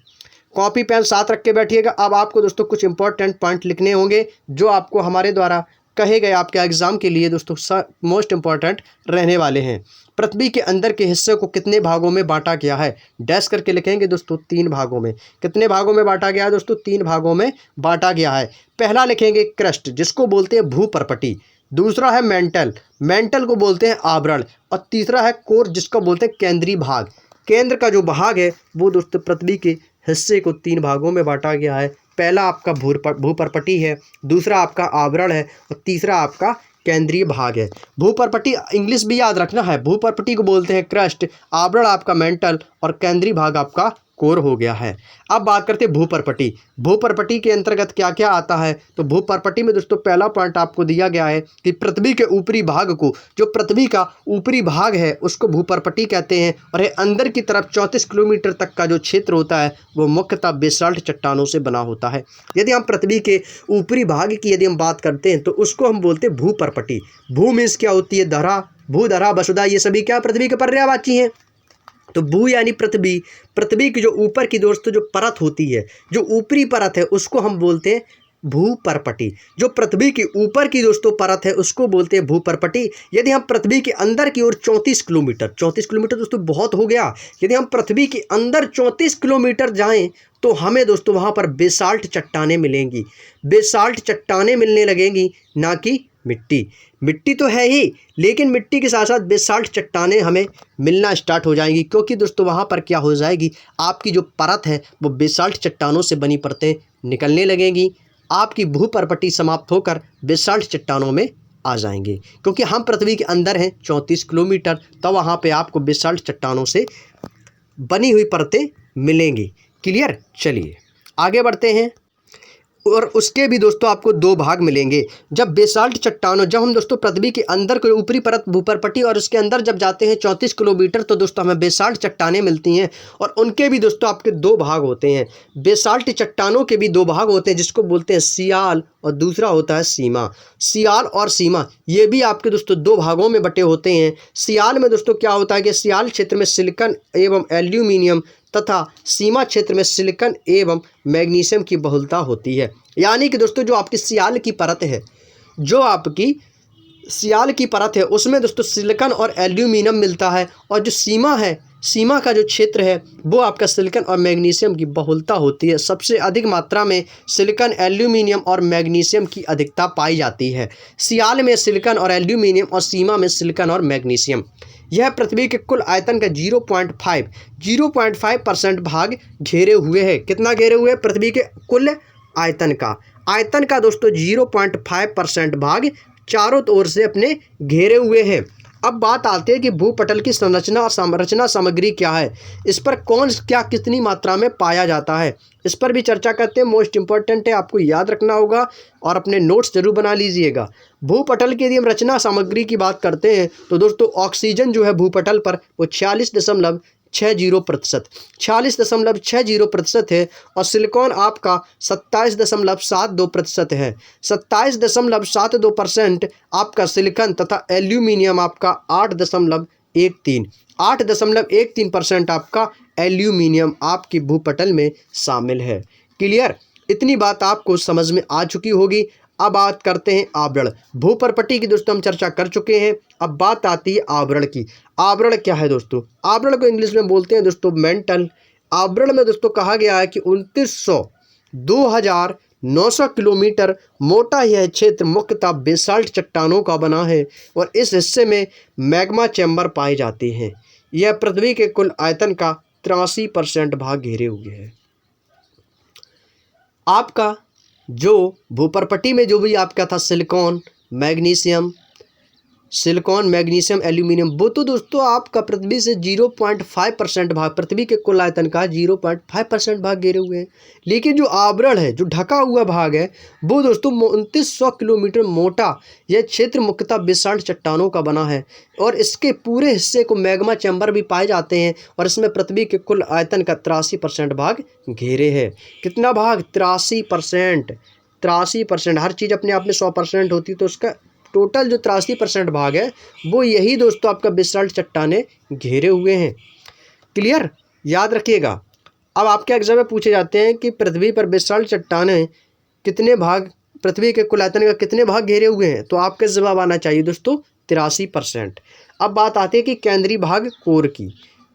कॉपी पेन साथ रख के बैठिएगा। अब आपको दोस्तों कुछ इंपॉर्टेंट पॉइंट लिखने होंगे जो आपको हमारे द्वारा कहे गए आपके एग्जाम के लिए दोस्तों मोस्ट इंपॉर्टेंट रहने वाले हैं। पृथ्वी के अंदर के हिस्से को कितने भागों में बांटा गया है? डैश करके लिखेंगे दोस्तों 3 भागों में। कितने भागों में बांटा गया है दोस्तों? 3 भागों में बांटा गया है। पहला लिखेंगे क्रस्ट, जिसको बोलते हैं भूपर्पटी। दूसरा है मेंटल को बोलते हैं आवरण, और तीसरा है कोर, जिसको बोलते हैं केंद्रीय भाग। केंद्र का जो भाग है वो दोस्तों पृथ्वी के हिस्से को 3 भागों में बांटा गया है। पहला आपका भूपर्पटी है, दूसरा आपका आवरण है और तीसरा आपका केंद्रीय भाग है। भूपर्पटी इंग्लिश भी याद रखना है, भूपर्पटी को बोलते हैं क्रस्ट, आवरण आपका मेंटल और केंद्रीय भाग आपका कोर हो गया है। अब बात करते हैं भूपर्पटी। भूपर्पटी के अंतर्गत क्या क्या आता है? तो भूपर्पटी में दोस्तों पहला पॉइंट आपको दिया गया है कि पृथ्वी के ऊपरी भाग को, जो पृथ्वी का ऊपरी भाग है उसको भूपर्पटी कहते हैं, और ये अंदर की तरफ 34 किलोमीटर तक का जो क्षेत्र होता है वो मुख्यतः बेसाल्ट चट्टानों से बना होता है। यदि हम पृथ्वी के ऊपरी भाग की यदि हम बात करते हैं तो उसको हम बोलते हैं भूपर्पटी। भू मीन्स क्या होती है? धरा, भू, धरा, वसुधा, ये सभी क्या पृथ्वी के पर्यायवाची हैं। तो भू यानी पृथ्वी, पृथ्वी की जो ऊपर की दोस्तों जो परत होती है, जो ऊपरी परत है उसको हम बोलते हैं भूपर्पटी। जो पृथ्वी की ऊपर की दोस्तों परत है उसको बोलते हैं भूपर्पटी। यदि हम पृथ्वी के अंदर की ओर 34 किलोमीटर दोस्तों बहुत हो गया, यदि हम पृथ्वी के अंदर 34 किलोमीटर जाएं तो हमें दोस्तों वहाँ पर बेसाल्ट चट्टानें मिलेंगी। बेसाल्ट चट्टानें मिलने लगेंगी, ना कि मिट्टी तो है ही, लेकिन मिट्टी के साथ साथ बेसाल्ट चट्टानें हमें मिलना स्टार्ट हो जाएंगी, क्योंकि दोस्तों वहाँ पर क्या हो जाएगी, आपकी जो परत है वो बेसाल्ट चट्टानों से बनी परतें निकलने लगेंगी। आपकी भूपर्पटी समाप्त होकर बेसाल्ट चट्टानों में आ जाएंगे, क्योंकि हम पृथ्वी के अंदर हैं 34 किलोमीटर, तो वहाँ पे आपको बेसाल्ट चट्टानों से बनी हुई परतें मिलेंगी। क्लियर? चलिए आगे बढ़ते हैं। और उसके भी दोस्तों आपको 2 भाग मिलेंगे। जब बेसाल्ट चट्टानों, जब हम दोस्तों पृथ्वी के अंदर के ऊपरी परत भूपर्पटी और उसके अंदर जब जाते हैं 34 किलोमीटर तो दोस्तों हमें बेसाल्ट चट्टानें मिलती हैं, और उनके भी दोस्तों आपके 2 भाग होते हैं। बेसाल्ट चट्टानों के भी 2 भाग होते हैं, जिसको बोलते हैं सियाल और दूसरा होता है सीमा। सियाल और सीमा ये भी आपके दोस्तों 2 भागों में बटे होते हैं। सियाल में दोस्तों क्या होता है कि सियाल क्षेत्र में सिलिकॉन एवं एल्यूमिनियम तथा सीमा क्षेत्र में सिलिकॉन एवं मैग्नीशियम की बहुलता होती है। यानी कि दोस्तों जो आपकी सियाल की परत है, जो आपकी सियाल की परत है उसमें दोस्तों सिलिकॉन और एल्यूमिनियम मिलता है, और जो सीमा है, सीमा का जो क्षेत्र है वो आपका सिलिकॉन और मैग्नीशियम की बहुलता होती है। सबसे अधिक मात्रा में सिलिकॉन, एल्यूमिनियम और मैग्नीशियम की अधिकता पाई जाती है। सियाल में सिलिकॉन और एल्यूमिनियम और सीमा में सिलिकॉन और मैग्नीशियम। यह पृथ्वी के कुल आयतन का 0.5% भाग घेरे हुए है। कितना घेरे हुए? पृथ्वी के कुल आयतन का दोस्तों 0.5% भाग चारों ओर से अपने घेरे हुए हैं। अब बात आती है कि भूपटल की संरचना और संरचना सामग्री क्या है, इस पर कौन क्या कितनी मात्रा में पाया जाता है, इस पर भी चर्चा करते हैं। मोस्ट इंपॉर्टेंट है, आपको याद रखना होगा और अपने नोट्स जरूर बना लीजिएगा। भूपटल की यदि हम रचना सामग्री की बात करते हैं तो दोस्तों ऑक्सीजन जो है भूपटल पर वो 46.60%, 46.60% है। और सिलिकॉन आपका 27.72% है। 27.72% आपका सिलिकॉन तथा एल्यूमिनियम आपका 8.13% आपका एल्यूमिनियम आपकी भूपटल में शामिल है। क्लियर? इतनी बात आपको समझ में आ चुकी होगी। अब बात करते हैं आवरण। भूपरपट्टी की दोस्तों हम चर्चा कर चुके हैं। अब बात आती है आवरण की। आवरण क्या है दोस्तों? आवरण को इंग्लिश में बोलते हैं दोस्तों मेंटल। आवरण में दोस्तों कहा गया है कि 2900 किलोमीटर मोटा यह क्षेत्र मुख्यतः बेसाल्ट चट्टानों का बना है और इस हिस्से में मैग्मा चैम्बर पाए जाते हैं। यह पृथ्वी के कुल आयतन का 83% भाग घेरे हुए है। आपका जो भूपरपट्टी में जो भी आपका था सिलिकॉन, मैग्नीशियम, एल्यूमिनियम, वो तो दोस्तों आपका पृथ्वी से 0.5% भाग, पृथ्वी के कुल आयतन का 0.5% भाग घेरे हुए हैं। लेकिन जो आवरण है, जो ढका हुआ भाग है, वो दोस्तों 2900 किलोमीटर मोटा यह क्षेत्र मुख्यतः बेसाल्ट चट्टानों का बना है और इसके पूरे हिस्से को मैग्मा चैम्बर भी पाए जाते हैं और इसमें पृथ्वी के कुल आयतन का 83% भाग घेरे है। कितना भाग? 83%। हर चीज़ अपने आप में 100% होती, तो उसका टोटल जो 83% भाग है वो यही दोस्तों आपका बेसाल्ट चट्टाने घेरे हुए हैं। क्लियर? याद रखिएगा। अब आपके एग्जाम में पूछे जाते हैं कि पृथ्वी पर बेसाल्ट चट्टाने कितने भाग, पृथ्वी के कुल आयतन का कितने भाग घेरे हुए हैं, तो आपका जवाब आना चाहिए दोस्तों 83%। अब बात आती है कि केंद्रीय भाग कोर की,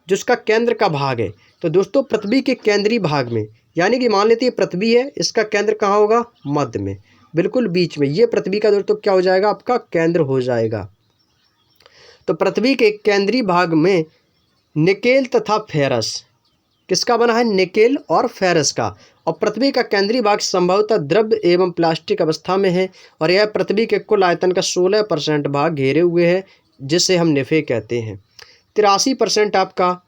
जिसका केंद्र का भाग है। तो दोस्तों पृथ्वी के केंद्रीय भाग में, यानी कि मान लेते हैं पृथ्वी है, इसका केंद्र कहाँ होगा? मध्य में, बिल्कुल बीच में। ये पृथ्वी का दोस्तों क्या हो जाएगा? आपका केंद्र हो जाएगा। तो पृथ्वी के केंद्रीय भाग में निकेल तथा फेरस, किसका बना है? निकेल और फेरस का। और पृथ्वी का केंद्रीय भाग संभवतः द्रव्य एवं प्लास्टिक अवस्था में है और यह पृथ्वी के कुल आयतन का 16% भाग घेरे हुए है, जिसे हम निफे कहते हैं। 83% आपका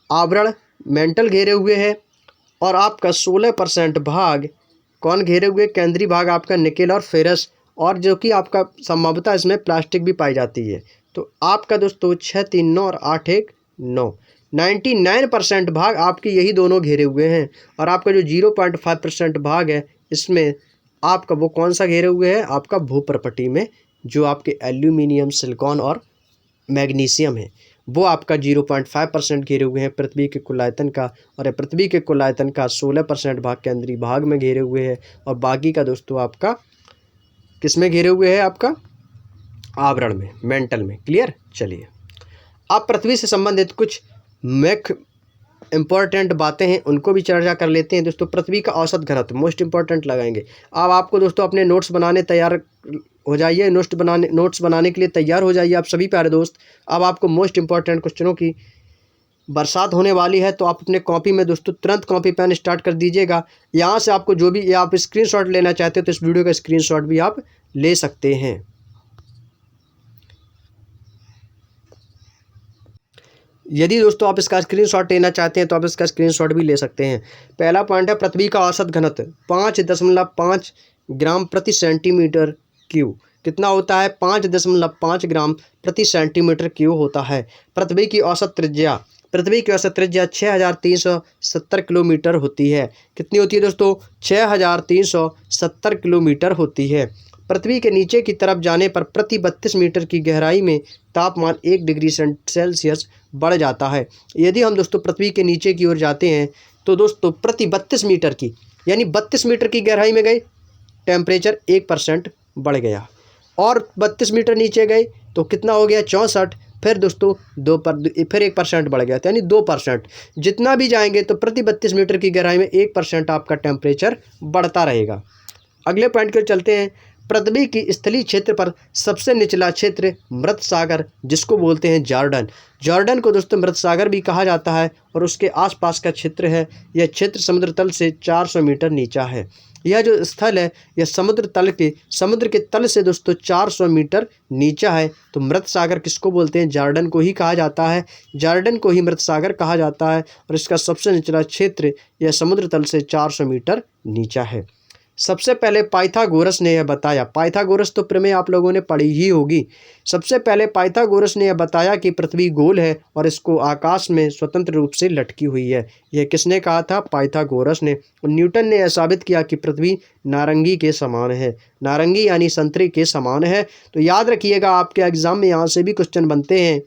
आवरण मेंटल घेरे हुए है और आपका 16% भाग कौन घेरे हुए? केंद्रीय भाग आपका निकेल और फेरस, और जो कि आपका संभवतः इसमें प्लास्टिक भी पाई जाती है। तो आपका दोस्तों 6, 3, 9 और 8, 1, 9, 99% भाग आपके यही दोनों घेरे हुए हैं। और आपका जो 0.5% भाग है, इसमें आपका वो कौन सा घेरे हुए है? आपका भूपरपट्टी में जो आपके एल्यूमिनियम, सिलिकॉन और मैग्नीशियम है, वो आपका 0.5% घेरे हुए हैं पृथ्वी के कुल आयतन का। और पृथ्वी के कुल आयतन का 16% भाग केंद्रीय भाग में घेरे हुए हैं और बाकी का दोस्तों आपका किस में घेरे हुए हैं? आपका आवरण में, मेंटल में। क्लियर? चलिए अब पृथ्वी से संबंधित कुछ इम्पॉर्टेंट बातें हैं, उनको भी चर्चा कर लेते हैं दोस्तों। पृथ्वी का औसत घनत्व मोस्ट इंपॉर्टेंट लगाएंगे। अब आपको दोस्तों अपने नोट्स बनाने तैयार हो जाइए, नोट्स बनाने के लिए तैयार हो जाइए आप सभी प्यारे दोस्त। अब आपको मोस्ट इंपॉर्टेंट क्वेश्चनों की बरसात होने वाली है, तो आप अपने कॉपी में दोस्तों तुरंत कॉपी पेन स्टार्ट कर दीजिएगा। यहाँ से आपको जो भी आप स्क्रीनशॉट लेना चाहते हो तो इस वीडियो का स्क्रीनशॉट भी आप ले सकते हैं। यदि दोस्तों आप इसका स्क्रीनशॉट लेना चाहते हैं तो आप इसका स्क्रीनशॉट भी ले सकते हैं। पहला पॉइंट है पृथ्वी का औसत घनत्व 5.5 ग्राम प्रति सेंटीमीटर क्यूब। कितना होता है? 5.5 ग्राम प्रति सेंटीमीटर क्यूब होता है। पृथ्वी की औसत त्रिज्या 6370 किलोमीटर होती है। कितनी होती है दोस्तों? 6370 किलोमीटर होती है। पृथ्वी के नीचे की तरफ जाने पर प्रति 32 मीटर की गहराई में तापमान 1 डिग्री सेल्सियस बढ़ जाता है। यदि हम दोस्तों पृथ्वी के नीचे की ओर जाते हैं तो दोस्तों प्रति 32 मीटर की, यानी 32 मीटर की गहराई में गए, टेम्परेचर 1% बढ़ गया। और 32 मीटर नीचे गए तो कितना हो गया? 64। फिर दोस्तों फिर 1% बढ़ गया, यानी 2%। जितना भी जाएंगे तो प्रति 32 मीटर की गहराई में 1% आपका टेम्परेचर बढ़ता रहेगा। अगले पॉइंट की ओर चलते हैं। पृथ्वी की स्थलीय क्षेत्र पर सबसे निचला क्षेत्र मृत सागर, जिसको बोलते हैं जॉर्डन। जॉर्डन को दोस्तों मृत सागर भी कहा जाता है और उसके आसपास का क्षेत्र है, यह क्षेत्र समुद्र तल से 400 मीटर नीचा है। यह जो स्थल है यह समुद्र के तल से दोस्तों 400 मीटर नीचा है। तो मृत सागर किसको बोलते हैं? जॉर्डन को ही कहा जाता है। जॉर्डन को ही मृत सागर कहा जाता है और इसका सबसे निचला क्षेत्र यह समुद्र तल से 400 मीटर नीचा है। सबसे पहले पाइथागोरस ने यह बताया, पाइथागोरस तो प्रमेय आप लोगों ने पढ़ी ही होगी। सबसे पहले पाइथागोरस ने यह बताया कि पृथ्वी गोल है और इसको आकाश में स्वतंत्र रूप से लटकी हुई है। यह किसने कहा था? पाइथागोरस ने। और न्यूटन ने यह साबित किया कि पृथ्वी नारंगी के समान है, नारंगी यानी संतरे के समान है। तो याद रखिएगा, आपके एग्जाम में यहाँ से भी क्वेश्चन बनते हैं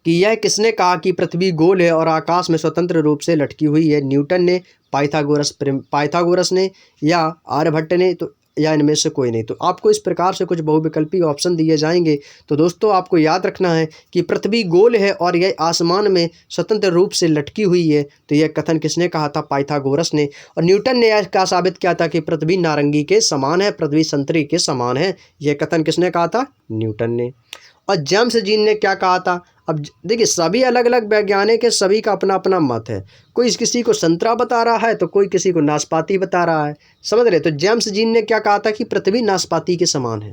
कि यह किसने कहा कि पृथ्वी गोल है और आकाश में स्वतंत्र रूप से लटकी हुई है? न्यूटन ने, पाइथागोरस ने, या आर्यभट्ट ने, तो या इनमें से कोई नहीं। तो आपको इस प्रकार से कुछ बहुविकल्पी ऑप्शन दिए जाएंगे। तो दोस्तों आपको याद रखना है कि पृथ्वी गोल है और यह आसमान में स्वतंत्र रूप से लटकी हुई है। तो यह कथन किसने कहा था? पाइथागोरस ने। और न्यूटन ने यह क्या साबित किया था कि पृथ्वी नारंगी के समान है, पृथ्वी संतरे के समान है। यह कथन किसने कहा था? न्यूटन ने। और जेम्स जीन ने क्या कहा था? अब देखिए, सभी अलग अलग वैज्ञानिक है, सभी का अपना अपना मत है। कोई किसी को संतरा बता रहा है तो कोई किसी को नाशपाती बता रहा है, समझ रहे? तो जेम्स जीन ने क्या कहा था? कि पृथ्वी नाशपाती के समान है।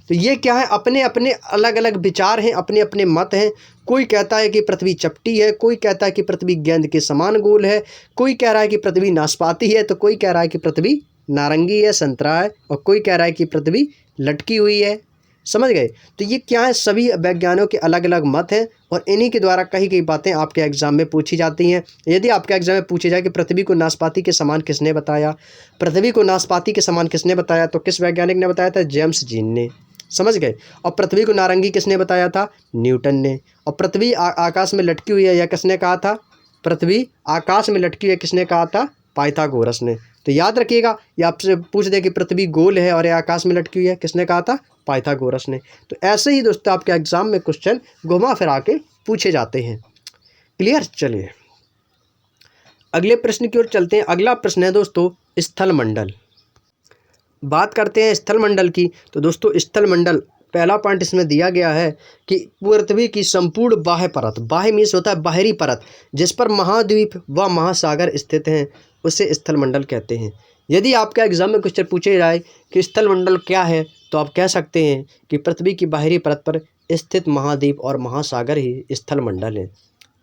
तो ये क्या है? अपने अपने अलग अलग विचार हैं, अपने अपने मत हैं। कोई कहता है कि पृथ्वी चपटी है, कोई कहता है कि पृथ्वी गेंद के समान गोल है, कोई कह रहा है कि पृथ्वी नाशपाती है, तो कोई कह रहा है कि पृथ्वी नारंगी है, संतरा है, और कोई कह रहा है कि पृथ्वी लटकी हुई है। समझ गए? तो ये क्या है? सभी वैज्ञानिकों के अलग अलग मत हैं और इन्हीं के द्वारा कही गई बातें आपके एग्जाम में पूछी जाती हैं। यदि आपके एग्जाम में पूछे जाए कि पृथ्वी को नाशपाती के समान किसने बताया, पृथ्वी को नाशपाती के समान किसने बताया, तो किस वैज्ञानिक ने बताया था? जेम्स जीन ने। समझ गए? और पृथ्वी को नारंगी किसने बताया था? न्यूटन ने। और पृथ्वी आकाश में लटकी हुई है, यह किसने कहा था? पृथ्वी आकाश में लटकी हुई है, किसने कहा था? पाइथागोरस ने। तो याद रखिएगा, ये आपसे पूछ दे कि पृथ्वी गोल है और यह आकाश में लटकी हुई है, किसने कहा था? पाइथागोरस ने। तो ऐसे ही दोस्तों आपके एग्जाम में क्वेश्चन घुमा फिरा के पूछे जाते हैं। क्लियर? चलिए अगले प्रश्न की ओर चलते हैं। अगला प्रश्न है दोस्तों स्थल मंडल। बात करते हैं स्थल मंडल की। तो दोस्तों स्थल मंडल पहला पॉइंट इसमें दिया गया है कि पृथ्वी की संपूर्ण बाह्य परत, बाह्य मीन्स होता है बाहरी परत, जिस पर महाद्वीप व महासागर स्थित हैं, उसे स्थल मंडल कहते हैं। यदि आपके एग्जाम में क्वेश्चन पूछे जाए कि स्थल मंडल क्या है, तो आप कह सकते हैं कि पृथ्वी की बाहरी परत पर स्थित महाद्वीप और महासागर ही स्थल मंडल है।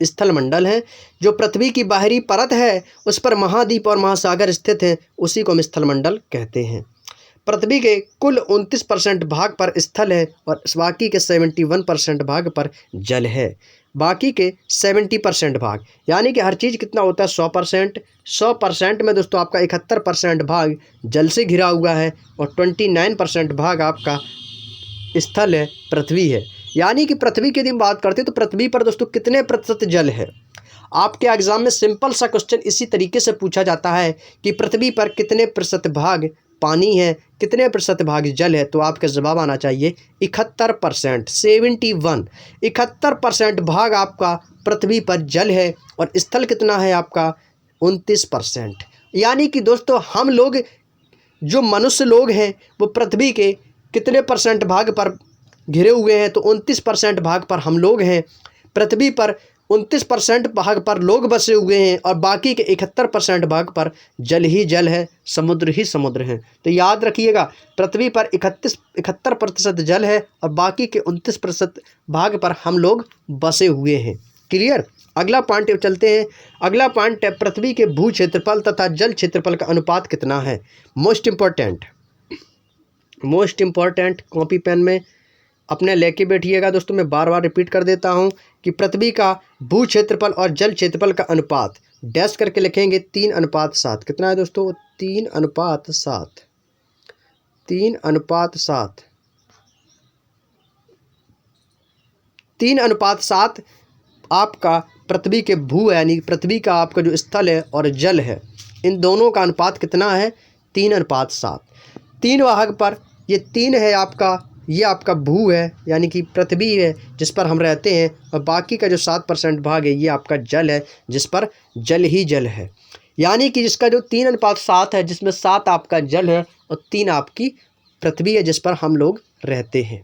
स्थल मंडल है जो पृथ्वी की बाहरी परत है, उस पर महाद्वीप और महासागर स्थित हैं, उसी को हम स्थल मंडल कहते हैं। पृथ्वी के कुल 29% भाग पर स्थल है और बाकी के 71% भाग पर जल है। बाकी के 70% भाग, यानी कि हर चीज़ कितना होता है? 100%। 100% में दोस्तों आपका 71% भाग जल से घिरा हुआ है और 29% भाग आपका स्थल है, पृथ्वी है। यानी कि पृथ्वी की यदि हम बात करते हैं तो पृथ्वी पर दोस्तों कितने प्रतिशत जल है? आपके एग्जाम में सिंपल सा क्वेश्चन इसी तरीके से पूछा जाता है कि पृथ्वी पर कितने प्रतिशत भाग पानी है, कितने प्रतिशत भाग जल है? तो आपका जवाब आना चाहिए 71%, 71। 71% भाग आपका पृथ्वी पर जल है और स्थल कितना है आपका? 29%। यानी कि दोस्तों हम लोग, जो मनुष्य लोग हैं, वो पृथ्वी के कितने परसेंट भाग पर घिरे हुए हैं? तो 29% भाग पर हम लोग हैं। पृथ्वी पर 29% भाग पर लोग बसे हुए हैं और बाकी के 71% भाग पर जल ही जल है, समुद्र ही समुद्र है। तो याद रखिएगा, पृथ्वी पर 71% जल है और बाकी के 29% भाग पर हम लोग बसे हुए हैं। क्लियर? अगला पॉइंट चलते हैं। अगला पॉइंट है पृथ्वी के भू क्षेत्रफल तथा जल क्षेत्रफल का अनुपात कितना है? मोस्ट इम्पॉर्टेंट कॉपी पेन में अपने लेके बैठिएगा दोस्तों। मैं बार बार रिपीट कर देता हूं कि पृथ्वी का भू क्षेत्रफल और जल क्षेत्रफल का अनुपात डैश करके लिखेंगे 3:7। कितना है दोस्तों? 3:7। 3:7। 3:7 आपका पृथ्वी के भू यानी पृथ्वी का आपका जो स्थल है और जल है, इन दोनों का अनुपात कितना है? 3:7। 3 भाग पर ये 3 है आपका, ये आपका भू है यानी कि पृथ्वी है जिस पर हम रहते हैं, और बाकी का जो 7% भाग है ये आपका जल है जिस पर जल ही जल है। यानी कि जिसका जो 3:7 है, जिसमें 7 आपका जल है और 3 आपकी पृथ्वी है जिस पर हम लोग रहते हैं।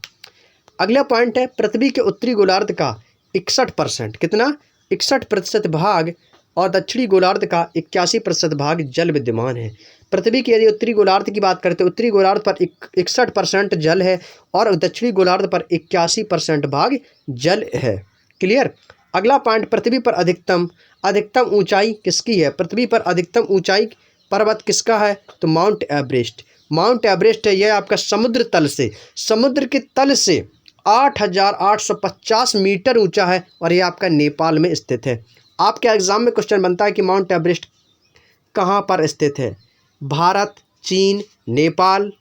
अगला पॉइंट है पृथ्वी के उत्तरी गोलार्ध का 61%, कितना? 61% भाग और दक्षिणी गोलार्ध का 81% भाग जल विद्यमान है। पृथ्वी की यदि उत्तरी गोलार्ध की बात करते हैं, उत्तरी गोलार्ध पर 61% जल है और दक्षिणी गोलार्ध पर 81% भाग जल है। क्लियर? अगला पॉइंट पृथ्वी पर अधिकतम ऊंचाई किसकी है? पृथ्वी पर अधिकतम ऊंचाई पर्वत किसका है? तो माउंट एवरेस्ट। माउंट एवरेस्ट है, यह आपका समुद्र के तल से 8,850 मीटर ऊंचा है और ये आपका नेपाल में स्थित है। आपके एग्जाम में क्वेश्चन बनता है कि माउंट एवरेस्ट कहाँ पर स्थित है? भारत, चीन, नेपाल,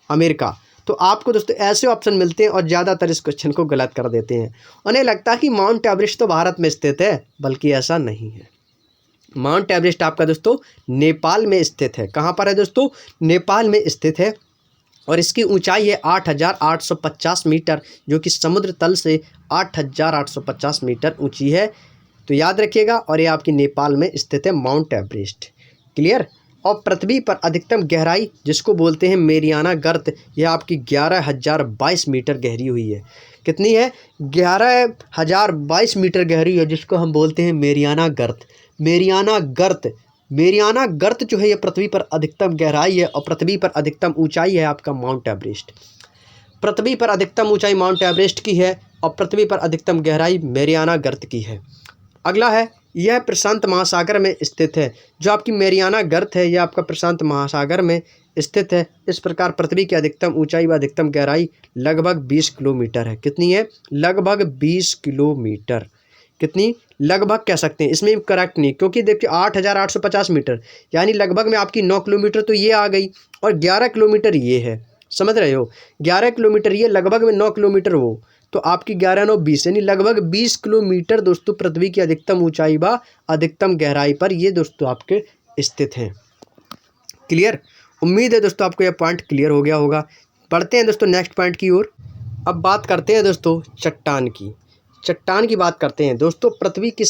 अमेरिका। तो आपको दोस्तों ऐसे ऑप्शन मिलते हैं और ज़्यादातर इस क्वेश्चन को गलत कर देते हैं। उन्हें लगता है कि माउंट एवरेस्ट तो भारत में स्थित है, बल्कि ऐसा नहीं है। माउंट एवरेस्ट आपका दोस्तों नेपाल में स्थित है। कहाँ पर है दोस्तों? नेपाल में स्थित है और इसकी ऊंचाई है 8,850 मीटर, जो कि समुद्र तल से 8,850 मीटर ऊंची है। तो याद रखिएगा, और ये आपकी नेपाल में स्थित है माउंट एवरेस्ट। क्लियर? और पृथ्वी पर अधिकतम गहराई जिसको बोलते हैं मेरियाना गर्त, यह आपकी 11,022 मीटर गहरी हुई है। कितनी है? 11,022 मीटर गहरी है, जिसको हम बोलते हैं मेरियाना गर्त। मेरियाना गर्त जो है ये पृथ्वी पर अधिकतम गहराई है और पृथ्वी पर अधिकतम ऊंचाई है आपका माउंट एवरेस्ट। पृथ्वी पर अधिकतम ऊंचाई माउंट एवरेस्ट की है और पृथ्वी पर अधिकतम गहराई मेरियाना गर्त की है। अगला है, यह प्रशांत महासागर में स्थित है। जो आपकी मेरियाना गर्त है, यह आपका प्रशांत महासागर में स्थित है। इस प्रकार पृथ्वी की अधिकतम ऊंचाई व अधिकतम गहराई लगभग 20 किलोमीटर है। कितनी है? लगभग 20 किलोमीटर। कितनी? लगभग कह सकते हैं, इसमें करेक्ट नहीं, क्योंकि देखिए 8,850 मीटर यानी लगभग में आपकी 9 किलोमीटर तो ये आ गई और 11 किलोमीटर ये है। समझ रहे हो? 11 किलोमीटर ये, लगभग में 9 किलोमीटर वो, तो आपकी 11 9 20 यानी लगभग 20 किलोमीटर दोस्तों पृथ्वी की अधिकतम ऊंचाई व अधिकतम गहराई पर ये दोस्तों आपके स्थित हैं। क्लियर? उम्मीद है दोस्तों आपको यह पॉइंट क्लियर हो गया होगा। बढ़ते हैं दोस्तों नेक्स्ट पॉइंट की ओर। अब बात करते हैं दोस्तों चट्टान की बात करते हैं दोस्तों। पृथ्वी की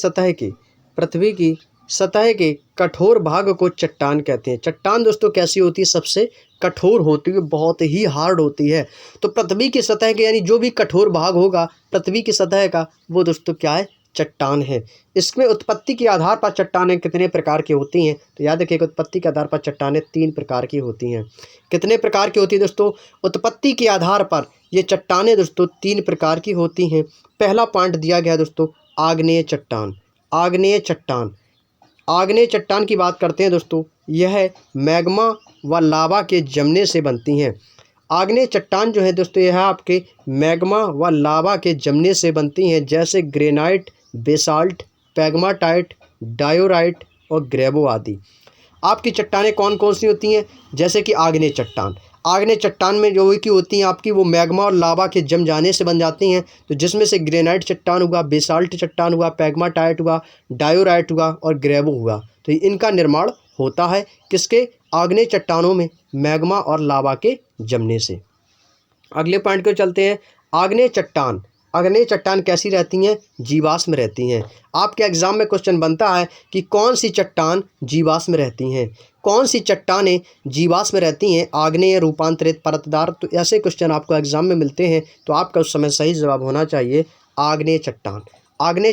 सतह के कठोर भाग को चट्टान कहते हैं। चट्टान दोस्तों कैसी होती है? सबसे कठोर होती है, बहुत ही हार्ड होती है। तो पृथ्वी की सतह के यानी जो भी कठोर भाग होगा पृथ्वी की सतह का, वो दोस्तों क्या है? चट्टान है। इसमें उत्पत्ति के आधार पर चट्टानें कितने प्रकार की होती हैं? तो याद रखिएगा, उत्पत्ति के आधार पर चट्टानें 3 प्रकार की होती हैं। कितने प्रकार की होती है दोस्तों? उत्पत्ति के आधार पर ये चट्टानें दोस्तों 3 प्रकार की होती हैं। पहला पॉइंट दिया गया दोस्तों, आग्नेय चट्टान की बात करते हैं दोस्तों। यह मैग्मा व लावा के जमने से बनती हैं। आग्नेय चट्टान जो है दोस्तों, यह आपके मैग्मा व लावा के जमने से बनती हैं, जैसे ग्रेनाइट, बेसाल्ट, पैग्माटाइट, डायोराइट और ग्रेवो आदि। आपकी चट्टानें कौन कौन सी होती हैं? जैसे कि आग्नेय चट्टान में जो की होती हैं आपकी, वो मैग्मा और लावा के जम जाने से बन जाती हैं। तो जिसमें से ग्रेनाइट चट्टान हुआ, बेसाल्ट चट्टान हुआ, पैग्माटाइट हुआ, डायोराइट हुआ और ग्रेवो हुआ। तो इनका निर्माण होता है किसके? आग्नेय चट्टानों में, मैग्मा और लावा के जमने से। अगले पॉइंट को चलते हैं। आग्नेय चट्टान कैसी रहती हैं? जीवाश्म रहती हैं। आपके एग्जाम में क्वेश्चन बनता है कि कौन सी चट्टान जीवाश्म रहती हैं? कौन सी चट्टानें जीवाश्म रहती हैं? आग्नेय, रूपांतरित, परतदार। तो ऐसे क्वेश्चन आपको एग्जाम में मिलते हैं, तो आपका उस समय सही जवाब होना चाहिए आग्नेय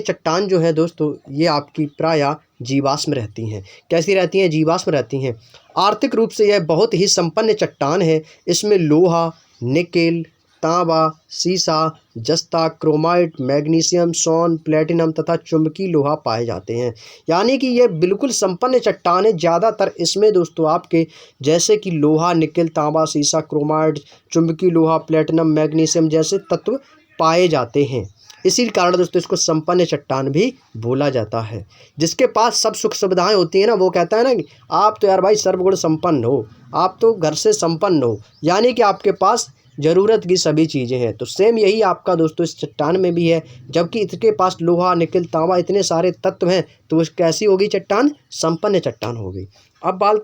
चट्टान जो है दोस्तों, ये आपकी प्रायः जीवाश्म रहती हैं। कैसी रहती हैं? जीवाश्म रहती हैं। आर्थिक रूप से यह बहुत ही संपन्न चट्टान है। इसमें लोहा, निकेल, तांबा, सीसा, जस्ता, क्रोमाइट, मैग्नीशियम, सोन, प्लेटिनम तथा चुंबकीय लोहा पाए जाते हैं। यानी कि ये बिल्कुल संपन्न चट्टान है। ज़्यादातर इसमें दोस्तों आपके जैसे कि लोहा, निकेल, तांबा, सीसा, क्रोमाइट, चुंबकीय लोहा, प्लेटिनम, मैग्नीशियम जैसे तत्व पाए जाते हैं। इसी कारण दोस्तों इसको संपन्न चट्टान भी बोला जाता है। जिसके पास सब सुख सुविधाएं होती हैं ना, वो कहता है ना कि आप तो यार भाई सर्वगुण संपन्न हो, आप तो घर से संपन्न हो, यानी कि आपके पास ज़रूरत की सभी चीज़ें हैं। तो सेम यही आपका दोस्तों इस चट्टान में भी है। जबकि इसके पास लोहा, निकेल, तांबा इतने सारे तत्व हैं, तो वो कैसी होगी चट्टान? संपन्न चट्टान होगी। अब बात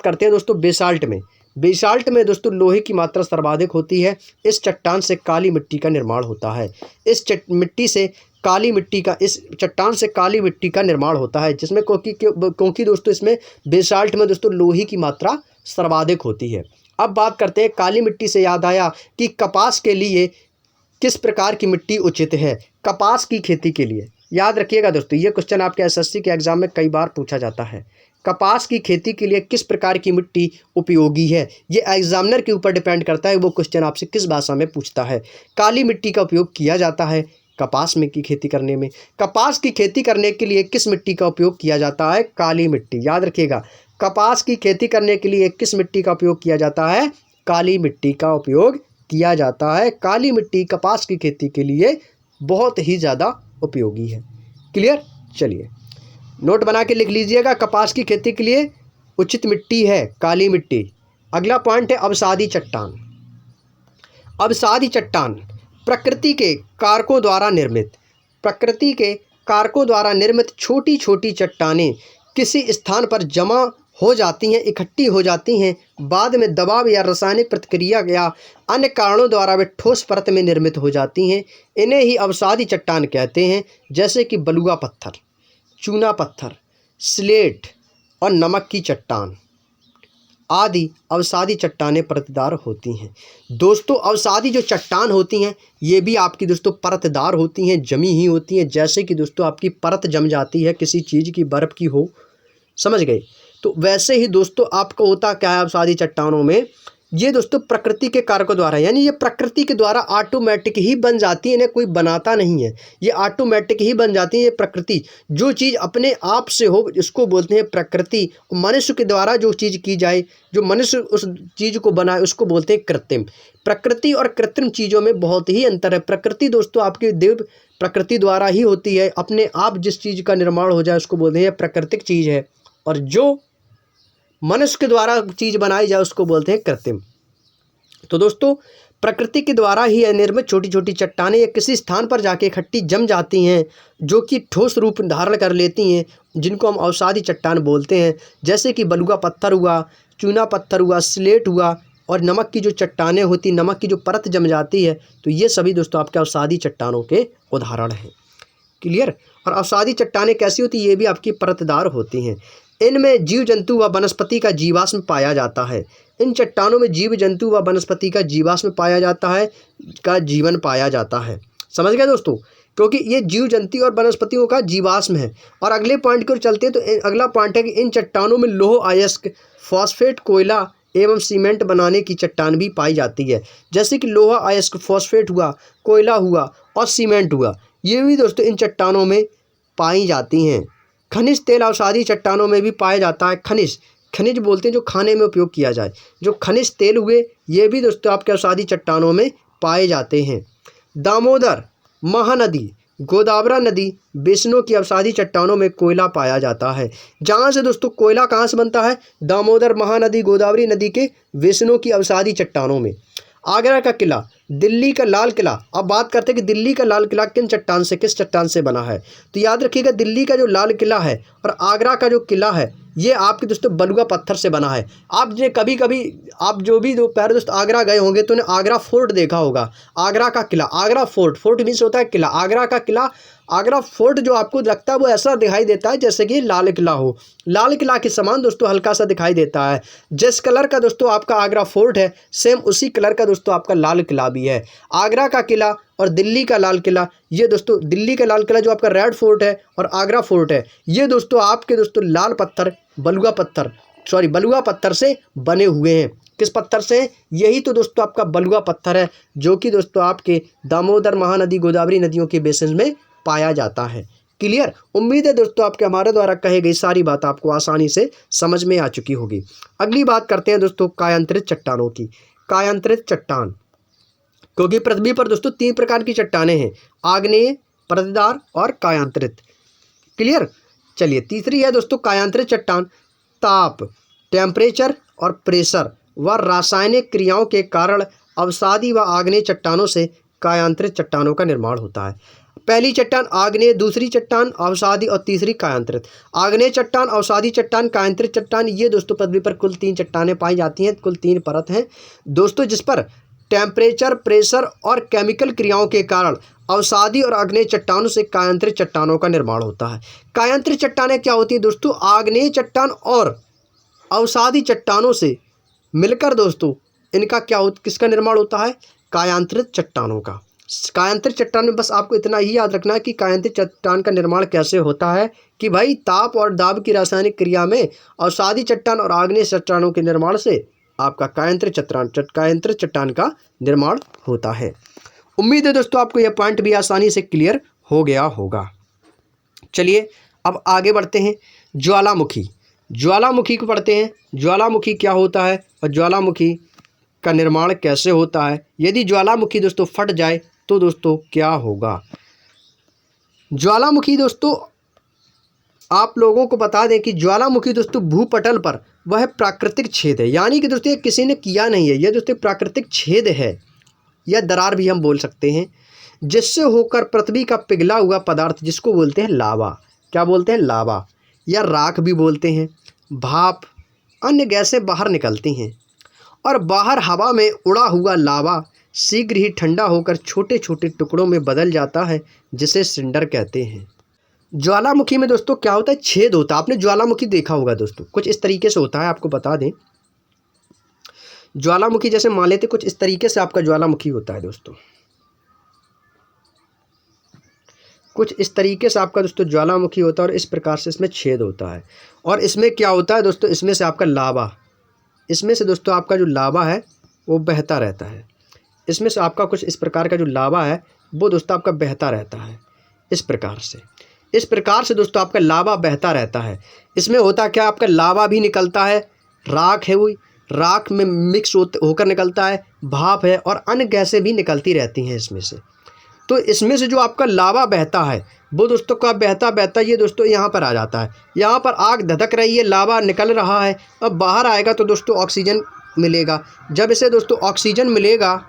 करते हैं दोस्तों बेसाल्ट में दोस्तों लोहे की मात्रा सर्वाधिक होती है। इस चट्टान से काली मिट्टी का निर्माण होता है। इस चट्टान से काली मिट्टी का निर्माण होता है, जिसमें क्योंकि दोस्तों इसमें बेसाल्ट में दोस्तों लोहे की मात्रा सर्वाधिक होती है। अब बात करते हैं काली मिट्टी से याद आया कि कपास के लिए किस प्रकार की मिट्टी उचित है? कपास की खेती के लिए याद रखिएगा दोस्तों, ये क्वेश्चन आपके एसएससी के एग्जाम में कई बार पूछा जाता है। कपास की खेती के लिए किस प्रकार की मिट्टी उपयोगी है? ये एग्जामिनर के ऊपर डिपेंड करता है, वो क्वेश्चन आपसे किस भाषा में पूछता है। काली मिट्टी का उपयोग किया जाता है कपास में की खेती करने में। कपास की खेती करने के लिए किस मिट्टी का उपयोग किया जाता है? काली मिट्टी। याद रखिएगा, कपास की खेती करने के लिए किस मिट्टी का उपयोग किया जाता है? काली मिट्टी का उपयोग किया जाता है। काली मिट्टी कपास की खेती के लिए बहुत ही ज़्यादा उपयोगी है। क्लियर? चलिए नोट बना के लिख लीजिएगा, कपास की खेती के लिए उचित मिट्टी है काली मिट्टी। अगला पॉइंट है अवसादी चट्टान। अवसादी चट्टान प्रकृति के कारकों द्वारा निर्मित, प्रकृति के कारकों द्वारा निर्मित छोटी छोटी चट्टानें किसी स्थान पर जमा हो जाती हैं, इकट्ठी हो जाती हैं, बाद में दबाव या रासायनिक प्रतिक्रिया या अन्य कारणों द्वारा वे ठोस परत में निर्मित हो जाती हैं। इन्हें ही अवसादी चट्टान कहते हैं, जैसे कि बलुआ पत्थर, चूना पत्थर, स्लेट और नमक की चट्टान आदि अवसादी चट्टानें परतदार होती हैं। दोस्तों अवसादी जो चट्टान होती हैं ये भी आपकी दोस्तों परतदार होती हैं, जमी ही होती हैं। जैसे कि दोस्तों आपकी परत जम जाती है किसी चीज़ की, बर्फ़ की हो, समझ गए? तो वैसे ही दोस्तों आपको होता क्या है अवसादी चट्टानों में, ये दोस्तों प्रकृति के कारकों द्वारा, यानी ये प्रकृति के द्वारा ऑटोमेटिक ही बन जाती है, इन्हें कोई बनाता नहीं है, ये ऑटोमेटिक ही बन जाती है। ये प्रकृति जो चीज़ अपने आप से हो इसको बोलते हैं प्रकृति। मनुष्य के द्वारा जो चीज़ की जाए, जो मनुष्य उस चीज़ को बनाए उसको बोलते हैं कृत्रिम। प्रकृति और कृत्रिम चीज़ों में बहुत ही अंतर है। प्रकृति दोस्तों आपकी देव प्रकृति द्वारा ही होती है, अपने आप जिस चीज़ का निर्माण हो जाए उसको बोलते हैं प्राकृतिक चीज़ है, और जो मनुष्य के द्वारा चीज़ बनाई जाए उसको बोलते हैं कृत्रिम। तो दोस्तों प्रकृति के द्वारा ही निर्मित छोटी छोटी चट्टानें या किसी स्थान पर जाके इकट्ठी जम जाती हैं, जो कि ठोस रूप धारण कर लेती हैं, जिनको हम अवसादी चट्टान बोलते हैं। जैसे कि बलुआ पत्थर हुआ, चूना पत्थर हुआ, स्लेट हुआ, और नमक की जो चट्टानें होती, नमक की जो परत जम जाती है, तो ये सभी दोस्तों आपके अवसादी चट्टानों के उदाहरण हैं। क्लियर? और अवसादी चट्टानें कैसी होती, ये भी आपकी परतदार होती हैं। इनमें जीव जंतु व वनस्पति का जीवाश्म पाया जाता है। इन चट्टानों में जीव जंतु व वनस्पति का जीवाश्म पाया जाता है, का जीवन पाया जाता है। समझ गए दोस्तों? क्योंकि ये जीव जंतु और वनस्पतियों का जीवाश्म है। और अगले पॉइंट की ओर चलते हैं, तो अगला पॉइंट है कि इन चट्टानों में लौह अयस्क, फॉस्फेट, कोयला एवं सीमेंट बनाने की चट्टान भी पाई जाती है। जैसे कि लोहा अयस्क, फॉस्फेट हुआ, कोयला हुआ और सीमेंट हुआ, ये भी दोस्तों इन चट्टानों में पाई जाती हैं। खनिज तेल अवसादी चट्टानों में भी पाया जाता है। खनिज, खनिज बोलते हैं जो खाने में उपयोग किया जाए, जो खनिज तेल हुए ये भी दोस्तों आपके अवसादी चट्टानों में पाए जाते हैं। दामोदर, महानदी, गोदावरी नदी, बेसिनों की अवसादी चट्टानों में कोयला पाया जाता है। जहाँ से दोस्तों कोयला कहाँ से बनता है? दामोदर, महानदी, गोदावरी नदी के बेसिनों की अवसादी चट्टानों में। आगरा का किला, दिल्ली का लाल किला। अब बात करते हैं कि दिल्ली का लाल किला किस चट्टान से बना है। तो याद रखिएगा दिल्ली का जो लाल किला है और आगरा का जो किला है ये आपके दोस्तों बलुआ पत्थर से बना है। आप जो कभी कभी आप जो भी दो प्यारे दोस्त आगरा गए होंगे तो उन्हें आगरा फोर्ट देखा होगा। आगरा का किला, आगरा फोर्ट, फोर्ट मीन्स होता है किला। आगरा का किला, आगरा फोर्ट जो आपको लगता है वो ऐसा दिखाई देता है जैसे कि लाल किला हो। लाल किला के समान दोस्तों हल्का सा दिखाई देता है। जिस कलर का दोस्तों आपका आगरा फोर्ट है सेम उसी कलर का दोस्तों आपका लाल किला भी है। आगरा का किला और दिल्ली का लाल किला, ये दोस्तों दिल्ली का लाल किला जो आपका रेड फोर्ट है और आगरा फोर्ट है, ये दोस्तों आपके दोस्तों लाल पत्थर, बलुआ पत्थर से बने हुए हैं। किस पत्थर से? यही तो दोस्तों आपका बलुआ पत्थर है, जो कि दोस्तों आपके दामोदर, महानदी, गोदावरी नदियों के बेसिन में पाया जाता है। क्लियर? उम्मीद है दोस्तों आपके हमारे द्वारा कही गई सारी बात आपको आसानी से समझ में आ चुकी होगी। अगली बात करते हैं दोस्तों कायांतरित चट्टानों की। कायांतरित चट्टान, क्योंकि पृथ्वी पर दोस्तों 3 प्रकार की चट्टानें हैं, आग्नेय, परतदार और कायांतरित। क्लियर? चलिए तीसरी है दोस्तों कायांतरित चट्टान। ताप, टेम्परेचर और प्रेशर व रासायनिक क्रियाओं के कारण अवसादी व आग्नेय चट्टानों से कायांतरित चट्टानों का निर्माण होता है। पहली चट्टान आग्नेय, दूसरी चट्टान अवसादी और तीसरी कायांतरित। आग्नेय चट्टान, अवसादी चट्टान, कायांतरित चट्टान, ये दोस्तों पृथ्वी पर कुल 3 चट्टानें पाई जाती हैं। कुल 3 परत हैं दोस्तों, जिस पर टेम्परेचर, प्रेशर और केमिकल क्रियाओं के कारण अवसादी और आग्नेय चट्टानों से कायांतरित चट्टानों का निर्माण होता है। कायांतरित चट्टानें क्या होती हैं दोस्तों? आग्नेय चट्टान और अवसादी चट्टानों से मिलकर दोस्तों इनका किसका निर्माण होता है? कायांतरित चट्टानों का। कायांतरित चट्टान में बस आपको इतना ही याद रखना है कि कायांतरित चट्टान का निर्माण कैसे होता है कि भाई ताप और दाब की रासायनिक क्रिया में अवसादी चट्टान और आग्नेय चट्टानों के निर्माण से आपका कायांतरित चट्टान का निर्माण होता है। उम्मीद है दोस्तों आपको यह पॉइंट भी आसानी से क्लियर हो गया होगा। चलिए अब आगे बढ़ते हैं। ज्वालामुखी, ज्वालामुखी को पढ़ते हैं। ज्वालामुखी क्या होता है और ज्वालामुखी का निर्माण कैसे होता है। यदि ज्वालामुखी दोस्तों फट जाए तो दोस्तों क्या होगा। ज्वालामुखी दोस्तों आप लोगों को बता दें कि ज्वालामुखी दोस्तों भूपटल पर वह प्राकृतिक छेद है, यानी कि दोस्तों ये किसी ने किया नहीं है, यह दोस्तों प्राकृतिक छेद है या दरार भी हम बोल सकते हैं, जिससे होकर पृथ्वी का पिघला हुआ पदार्थ जिसको बोलते हैं लावा, क्या बोलते हैं, लावा या राख भी बोलते हैं, भाप, अन्य गैसें बाहर निकलती हैं और बाहर हवा में उड़ा हुआ लावा शीघ्र ही ठंडा होकर छोटे छोटे टुकड़ों में बदल जाता है, जिसे सिंडर कहते हैं। ज्वालामुखी में दोस्तों क्या होता है, छेद होता है। आपने ज्वालामुखी देखा होगा दोस्तों, कुछ इस तरीके से होता है। आपको बता दें ज्वालामुखी जैसे मान लेते कुछ इस तरीके से आपका ज्वालामुखी होता है दोस्तों, कुछ इस तरीके से आपका दोस्तों ज्वालामुखी होता है और इस प्रकार से इसमें छेद होता है। और इसमें क्या होता है दोस्तों, इसमें से आपका लावा, इसमें से दोस्तों आपका जो लावा है वो बहता रहता है। इसमें से आपका कुछ इस प्रकार का जो लावा है वो दोस्तों आपका बहता रहता है इस प्रकार से। इस प्रकार से दोस्तों आपका लावा बहता रहता है। इसमें होता क्या, आपका लावा भी निकलता है, राख है वो राख में मिक्स होकर निकलता है, भाप है और अन्य गैसें भी निकलती रहती हैं इसमें से। तो इसमें से जो आपका लावा बहता है वो दोस्तों का बहता बहता ये दोस्तों यहाँ पर आ जाता है। यहाँ पर आग धधक रही है, लावा निकल रहा है, अब बाहर आएगा तो दोस्तों ऑक्सीजन मिलेगा। जब इसे दोस्तों ऑक्सीजन मिलेगा,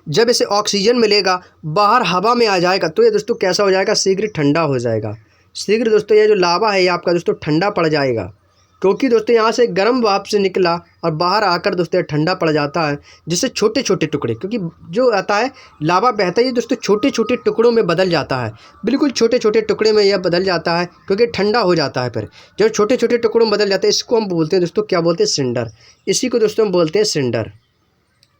जब इसे ऑक्सीजन मिलेगा बाहर हवा में आ जाएगा तो ये दोस्तों कैसा हो जाएगा, शीघ्र ठंडा हो जाएगा। शीघ्र दोस्तों ये जो लावा है ये आपका दोस्तों ठंडा पड़ जाएगा, क्योंकि दोस्तों यहाँ से गर्म भाप से निकला और बाहर आकर दोस्तों ठंडा पड़ जाता है, जिससे छोटे छोटे टुकड़े, क्योंकि जो आता है लावा बहता है ये दोस्तों छोटे छोटे टुकड़ों में बदल जाता है, बिल्कुल छोटे छोटे टुकड़े में यह बदल जाता है क्योंकि ठंडा हो जाता है। फिर जब छोटे छोटे टुकड़ों में बदल जाता है इसको हम बोलते हैं दोस्तों, क्या बोलते हैं, सिंडर। इसी को दोस्तों हम बोलते हैं सिंडर,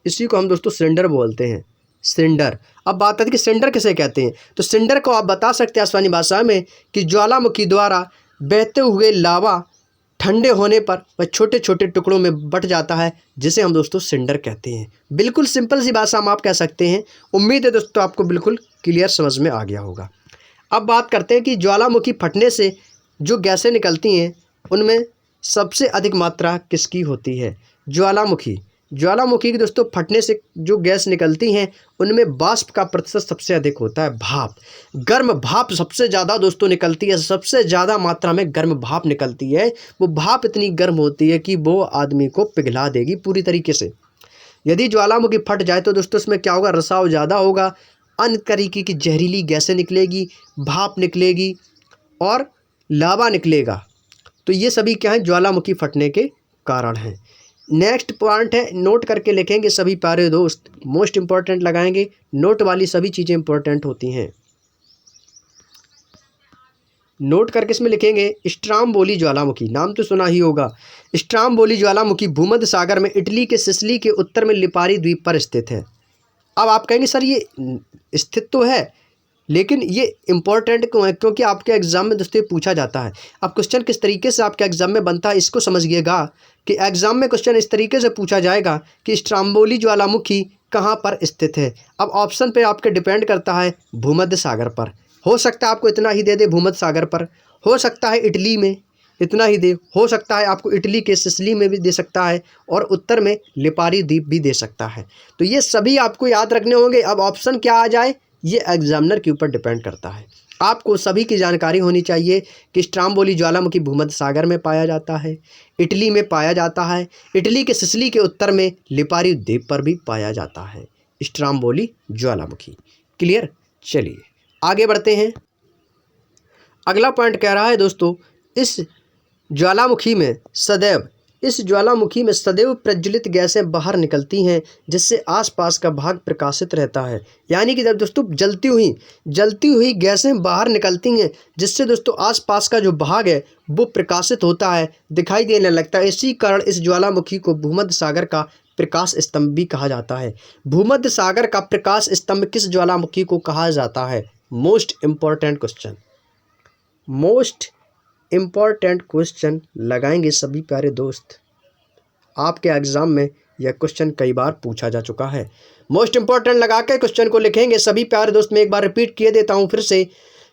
इसी को हम दोस्तों सिंडर बोलते हैं, सिंडर। अब बात आती है कि सिंडर किसे कहते हैं, तो सिंडर को आप बता सकते हैं आसानी भाषा में कि ज्वालामुखी द्वारा बहते हुए लावा ठंडे होने पर वह छोटे छोटे टुकड़ों में बट जाता है, जिसे हम दोस्तों सिंडर कहते हैं। बिल्कुल सिंपल सी भाषा में आप कह सकते हैं। उम्मीद है दोस्तों आपको बिल्कुल क्लियर समझ में आ गया होगा। अब बात करते हैं कि ज्वालामुखी फटने से जो गैसें निकलती हैं उनमें सबसे अधिक मात्रा किसकी होती है, ज्वालामुखी। ज्वालामुखी की दोस्तों फटने से जो गैस निकलती हैं उनमें वाष्प का प्रतिशत सबसे अधिक होता है, भाप, गर्म भाप सबसे ज़्यादा दोस्तों निकलती है, सबसे ज़्यादा मात्रा में गर्म भाप निकलती है। वो भाप इतनी गर्म होती है कि वो आदमी को पिघला देगी पूरी तरीके से। यदि ज्वालामुखी फट जाए तो दोस्तों इसमें क्या होगा, रसाव ज़्यादा होगा, अन्य तरीके की जहरीली गैसें निकलेगी, भाप निकलेगी और लावा निकलेगा। तो ये सभी क्या है, ज्वालामुखी फटने के कारण हैं। नेक्स्ट पॉइंट है, नोट करके लिखेंगे सभी प्यारे दोस्त, मोस्ट इंपॉर्टेंट लगाएंगे, नोट वाली सभी चीज़ें इंपॉर्टेंट होती हैं। नोट करके इसमें लिखेंगे स्ट्राम्बोली ज्वालामुखी, नाम तो सुना ही होगा। स्ट्राम्बोली ज्वालामुखी भूमध्य सागर में इटली के सिसिली के उत्तर में लिपारी द्वीप पर स्थित है। अब आप कहेंगे सर ये स्थित तो है लेकिन ये इम्पोर्टेंट क्यों है, क्योंकि आपके एग्जाम में दोस्तों पूछा जाता है। अब क्वेश्चन किस तरीके से आपके एग्जाम में बनता है इसको समझिएगा कि एग्जाम में क्वेश्चन इस तरीके से पूछा जाएगा कि स्ट्राम्बोली ज्वालामुखी कहाँ पर स्थित है। अब ऑप्शन पे आपके डिपेंड करता है, भूमध्य सागर पर हो सकता है आपको इतना ही दे दे, भूमध्य सागर पर हो सकता है, इटली में इतना ही दे, हो सकता है आपको इटली के सिसिली में भी दे सकता है और उत्तर में लिपारी द्वीप भी दे सकता है। तो ये सभी आपको याद रखने होंगे। अब ऑप्शन क्या आ जाए ये एग्जामिनर के ऊपर डिपेंड करता है। आपको सभी की जानकारी होनी चाहिए कि स्ट्राम्बोली ज्वालामुखी भूमध्य सागर में पाया जाता है, इटली में पाया जाता है, इटली के सिसिली के उत्तर में लिपारी द्वीप पर भी पाया जाता है स्ट्राम्बोली ज्वालामुखी। क्लियर, चलिए आगे बढ़ते हैं। अगला पॉइंट कह रहा है दोस्तों, इस ज्वालामुखी में सदैव प्रज्वलित गैसें बाहर निकलती हैं, जिससे आसपास का भाग प्रकाशित रहता है। यानी कि जब दोस्तों जलती हुई गैसें बाहर निकलती हैं, जिससे दोस्तों आसपास का जो भाग है वो प्रकाशित होता है, दिखाई देने लगता है। इसी कारण इस ज्वालामुखी को भूमध्य सागर का प्रकाश स्तंभ भी कहा जाता है। भूमध्य सागर का प्रकाश स्तंभ किस ज्वालामुखी को कहा जाता है? Most important question, most important question लगाएंगे सभी प्यारे दोस्त। आपके एग्जाम में यह क्वेश्चन कई बार पूछा जा चुका है। मोस्ट इम्पॉर्टेंट लगा के क्वेश्चन को लिखेंगे सभी प्यारे दोस्त। मैं एक बार रिपीट किए देता हूँ फिर से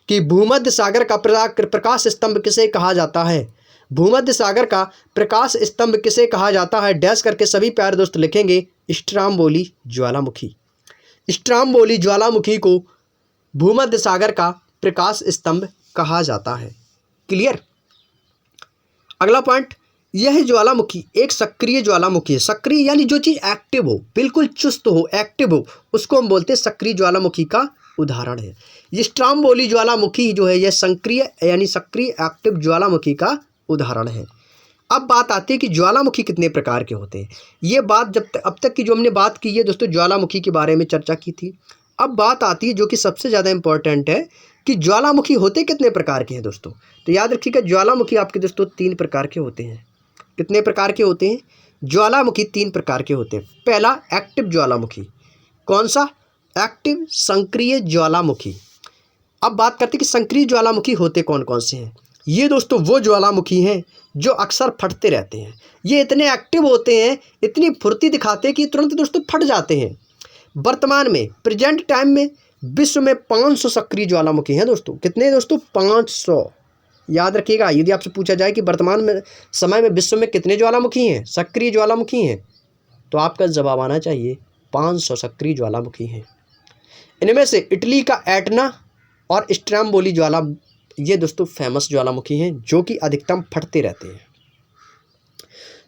कि भूमध्य सागर का प्रकाश स्तंभ किसे कहा जाता है? भूमध्य सागर का प्रकाश स्तंभ किसे कहा जाता है, डैश करके सभी प्यारे दोस्त लिखेंगे स्ट्रोम्बोली ज्वालामुखी। स्ट्रोम्बोली ज्वालामुखी को भूमध्य सागर का प्रकाश स्तंभ कहा जाता है। क्लियर। अगला पॉइंट, यह ज्वालामुखी एक सक्रिय ज्वालामुखी है। सक्रिय यानी जो चीज़ एक्टिव हो, बिल्कुल चुस्त हो, एक्टिव हो, उसको हम बोलते हैं सक्रिय ज्वालामुखी का उदाहरण है। ये स्ट्रोम्बोली ज्वालामुखी जो है यह सक्रिय यानी सक्रिय एक्टिव ज्वालामुखी का उदाहरण है। अब बात आती है कि ज्वालामुखी कितने प्रकार के होते हैं। ये बात अब तक की जो हमने बात की है दोस्तों ज्वालामुखी के बारे में चर्चा की थी। अब बात आती है जो कि सबसे ज़्यादा इम्पोर्टेंट है कि ज्वालामुखी होते कितने प्रकार के हैं दोस्तों। तो याद रखिएगा ज्वालामुखी आपके दोस्तों 3 प्रकार के होते हैं। कितने प्रकार के होते हैं? ज्वालामुखी 3 प्रकार के होते हैं। पहला एक्टिव ज्वालामुखी। कौन सा? एक्टिव सक्रिय ज्वालामुखी। अब बात करते हैं कि सक्रिय ज्वालामुखी होते कौन कौन से हैं। ये दोस्तों वो ज्वालामुखी हैं जो अक्सर फटते रहते हैं। ये इतने एक्टिव होते हैं, इतनी फुर्ती दिखाते हैं कि तुरंत दोस्तों फट जाते हैं। वर्तमान में प्रेजेंट टाइम में विश्व में 500 सक्रिय ज्वालामुखी हैं दोस्तों। कितने दोस्तों? 500। याद रखिएगा, यदि आपसे पूछा जाए कि वर्तमान में समय में विश्व में कितने ज्वालामुखी हैं, सक्रिय ज्वालामुखी हैं, तो आपका जवाब आना चाहिए 500 सक्रिय ज्वालामुखी हैं। इनमें से इटली का एटना और स्ट्रोम्बोली ज्वाला ये दोस्तों फेमस ज्वालामुखी हैं जो कि अधिकतम फटते रहते हैं।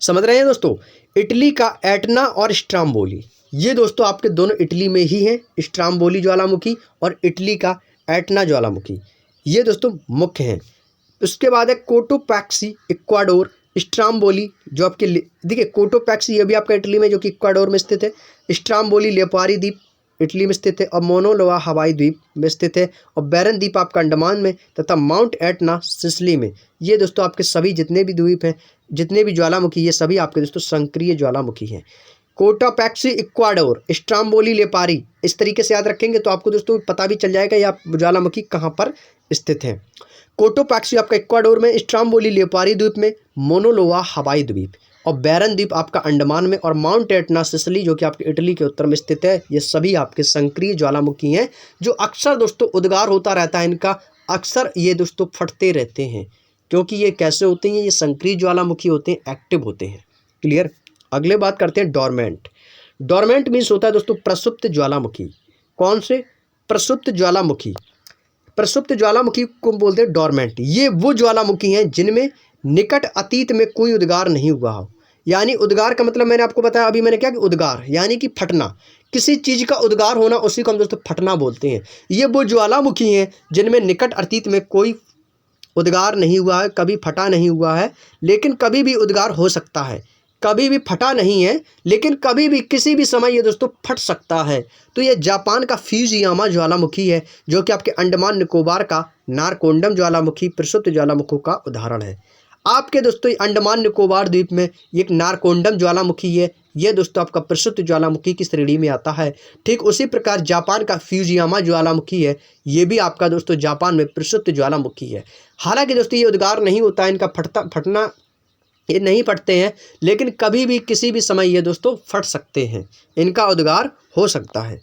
समझ रहे हैं दोस्तों? इटली का एटना और स्ट्रोम्बोली ये दोस्तों आपके दोनों इटली में ही हैं। स्ट्रोम्बोली ज्वालामुखी और इटली का एटना ज्वालामुखी ये दोस्तों मुख्य हैं। उसके बाद है कोटोपैक्सी इक्वाडोर। स्ट्रोम्बोली जो आपके देखिए कोटोपैक्सी ये भी आपका इटली में जो कि इक्वाडोर में स्थित है। स्ट्रोम्बोली लेपारी द्वीप इटली में स्थित है और मोनोलोआ हवाई द्वीप में स्थित है और बैरन द्वीप आपका अंडमान में तथा माउंट एटना सिसिली में। ये दोस्तों आपके सभी जितने भी द्वीप हैं, जितने भी ज्वालामुखी ये सभी आपके दोस्तों सक्रिय ज्वालामुखी हैं। कोटोपैक्सी इक्वाडोर, स्ट्रोम्बोली लेपारी, इस तरीके से याद रखेंगे तो आपको दोस्तों पता भी चल जाएगा ये ज्वालामुखी कहाँ पर स्थित है। कोटोपैक्सी आपका इक्वाडोर में, स्ट्रोम्बोली लेपारी द्वीप में, मोनोलोआ हवाई द्वीप और बैरन द्वीप आपका अंडमान में और माउंट एटना सिसिली जो कि आपके इटली के उत्तर में स्थित है। ये सभी आपके सक्रिय ज्वालामुखी हैं जो अक्सर दोस्तों उद्गार होता रहता है इनका। अक्सर ये दोस्तों फटते रहते हैं क्योंकि ये कैसे होते हैं, ये सक्रिय ज्वालामुखी होते हैं, एक्टिव होते हैं। क्लियर। अगले बात करते हैं डोरमेंट। डोरमेंट मीन्स होता है दोस्तों प्रसुप्त ज्वालामुखी। कौन से? प्रसुप्त ज्वालामुखी। प्रसुप्त ज्वालामुखी को बोलते हैं डोरमेंट। ये वो ज्वालामुखी हैं जिनमें निकट अतीत में कोई उद्गार नहीं हुआ हो। यानी उद्गार का मतलब मैंने आपको बताया अभी मैंने क्या कि उद्गार यानी कि फटना, किसी चीज़ का उद्गार होना, उसी को हम दोस्तों फटना बोलते हैं। ये वो ज्वालामुखी हैं जिनमें निकट अतीत में कोई उद्गार नहीं हुआ है, कभी फटा नहीं हुआ है, लेकिन कभी भी उद्गार हो सकता है। कभी भी फटा नहीं है लेकिन कभी भी किसी भी समय ये दोस्तों फट सकता है। तो ये जापान का फ्यूजियामा ज्वालामुखी है जो कि आपके अंडमान निकोबार का नारकोंडम ज्वालामुखी प्रसुप्त ज्वालामुखी का उदाहरण है। आपके दोस्तों अंडमान निकोबार द्वीप में एक नारकोंडम ज्वालामुखी है, ये दोस्तों आपका प्रसुप्त ज्वालामुखी की श्रेणी में आता है। ठीक उसी प्रकार जापान का फ्यूजियामा ज्वालामुखी है, ये भी आपका दोस्तों जापान में प्रसुप्त ज्वालामुखी है। हालांकि दोस्तों ये उद्गार नहीं होता है, इनका फटना ये नहीं फटते हैं, लेकिन कभी भी किसी भी समय ये दोस्तों फट सकते हैं, इनका उद्गार हो सकता है।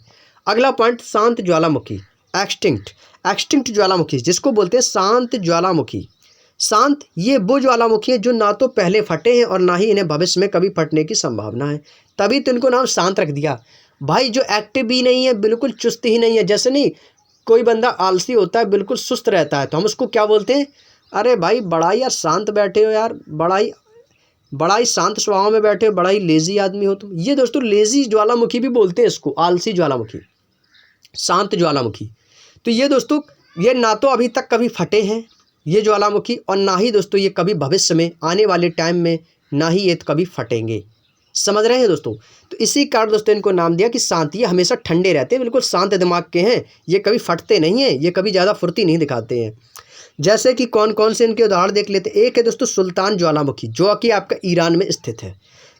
अगला पॉइंट शांत ज्वालामुखी, एक्सटिंक्ट ज्वालामुखी जिसको बोलते हैं शांत ज्वालामुखी। शांत ये वो ज्वालामुखी है जो ना तो पहले फटे हैं और ना ही इन्हें भविष्य में कभी फटने की संभावना है, तभी तो इनको नाम शांत रख दिया भाई। जो एक्टिव भी नहीं है, बिल्कुल चुस्त ही नहीं है। जैसे नहीं कोई बंदा आलसी होता है, बिल्कुल सुस्त रहता है, तो हम उसको क्या बोलते हैं? अरे भाई बड़ा ही यार शांत बैठे हो यार, बड़ा ही शांत स्वभाव में बैठे हो, बड़ा ही लेजी आदमी हो तुम। ये दोस्तों लेजी ज्वालामुखी भी बोलते हैं इसको, आलसी ज्वालामुखी, शांत ज्वालामुखी। तो ये दोस्तों ये ना तो अभी तक कभी फटे हैं ये ज्वालामुखी और ना ही दोस्तों ये कभी भविष्य में आने वाले टाइम में ना ही ये कभी फटेंगे। समझ रहे हैं दोस्तों? तो इसी कारण दोस्तों इनको नाम दिया कि शांत। ये हमेशा ठंडे रहते हैं, बिल्कुल शांत दिमाग के हैं, ये कभी फटते नहीं हैं, ये कभी ज़्यादा फुर्ती नहीं दिखाते हैं। जैसे कि कौन कौन से इनके उदाहरण देख लेते हैं। एक है दोस्तों सुल्तान ज्वालामुखी जो कि आपका ईरान में स्थित है।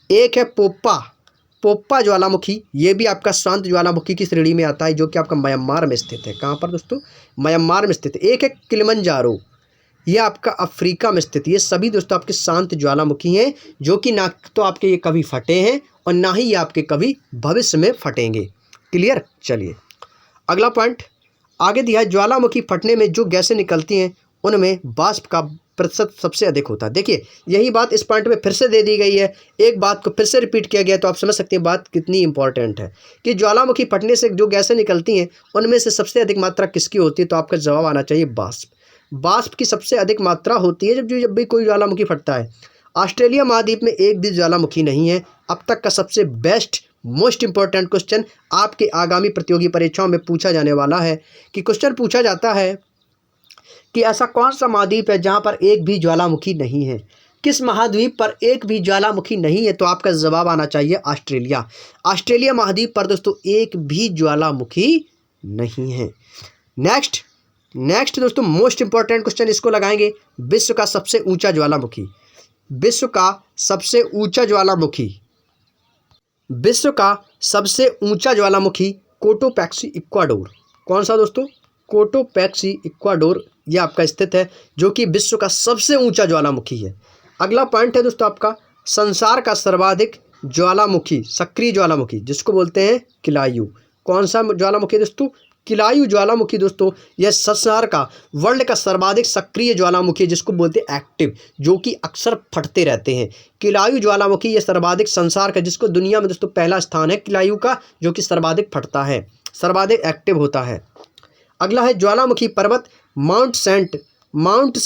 एक है पोप्पा ज्वालामुखी, ये भी आपका शांत ज्वालामुखी की श्रेणी में आता है जो कि आपका म्यांमार में स्थित है। कहाँ पर दोस्तों? म्यांमार में स्थित है। एक है किलिमंजारो, ये आपका अफ्रीका में स्थित। ये सभी दोस्तों आपके शांत ज्वालामुखी हैं जो कि ना तो आपके ये कभी फटे हैं और ना ही ये आपके कभी भविष्य में फटेंगे। क्लियर। चलिए अगला पॉइंट आगे दिया है। ज्वालामुखी फटने में जो गैसें निकलती हैं उनमें वाष्प का प्रतिशत सबसे अधिक होता है। देखिए यही बात इस पॉइंट में फिर से दे दी गई है, एक बात को फिर से रिपीट किया गया, तो आप समझ सकते हैं बात कितनी इंपॉर्टेंट है कि ज्वालामुखी फटने से जो गैसें निकलती हैं उनमें से सबसे अधिक मात्रा किसकी होती है, तो आपका जवाब आना चाहिए बाष्प। बाष्प की सबसे अधिक मात्रा होती है जब भी कोई ज्वालामुखी फटता है। ऑस्ट्रेलिया महाद्वीप में एक भी ज्वालामुखी नहीं है। अब तक का सबसे बेस्ट मोस्ट इंपॉर्टेंट क्वेश्चन आपके आगामी प्रतियोगी परीक्षाओं में पूछा जाने वाला है कि क्वेश्चन पूछा जाता है कि ऐसा कौन सा महाद्वीप है जहां पर एक भी ज्वालामुखी नहीं है, किस महाद्वीप पर एक भी ज्वालामुखी नहीं है, तो आपका जवाब आना चाहिए ऑस्ट्रेलिया। ऑस्ट्रेलिया महाद्वीप पर दोस्तों एक भी ज्वालामुखी नहीं है। नेक्स्ट दोस्तों मोस्ट इंपॉर्टेंट क्वेश्चन इसको लगाएंगे, विश्व का सबसे ऊंचा ज्वालामुखी। विश्व का सबसे ऊंचा ज्वालामुखी, विश्व का सबसे ऊंचा ज्वालामुखी कोटोपैक्सी इक्वाडोर। कौन सा दोस्तों? कोटोपैक्सी इक्वाडोर, यह आपका स्थित है जो कि विश्व का सबसे ऊंचा ज्वालामुखी है। अगला पॉइंट है दोस्तों आपका संसार का सर्वाधिक ज्वालामुखी, सक्रिय ज्वालामुखी जिसको बोलते हैं किलायु। कौन सा ज्वालामुखी दोस्तों? किलायु ज्वालामुखी दोस्तों यह संसार का वर्ल्ड का सर्वाधिक सक्रिय ज्वालामुखी है जिसको बोलते हैं एक्टिव, जो कि अक्सर फटते रहते हैं। किलायु ज्वालामुखी यह सर्वाधिक संसार का, जिसको दुनिया में दोस्तों पहला स्थान है किलायु का, जो कि सर्वाधिक फटता है, सर्वाधिक एक्टिव होता है। अगला है ज्वालामुखी पर्वत माउंट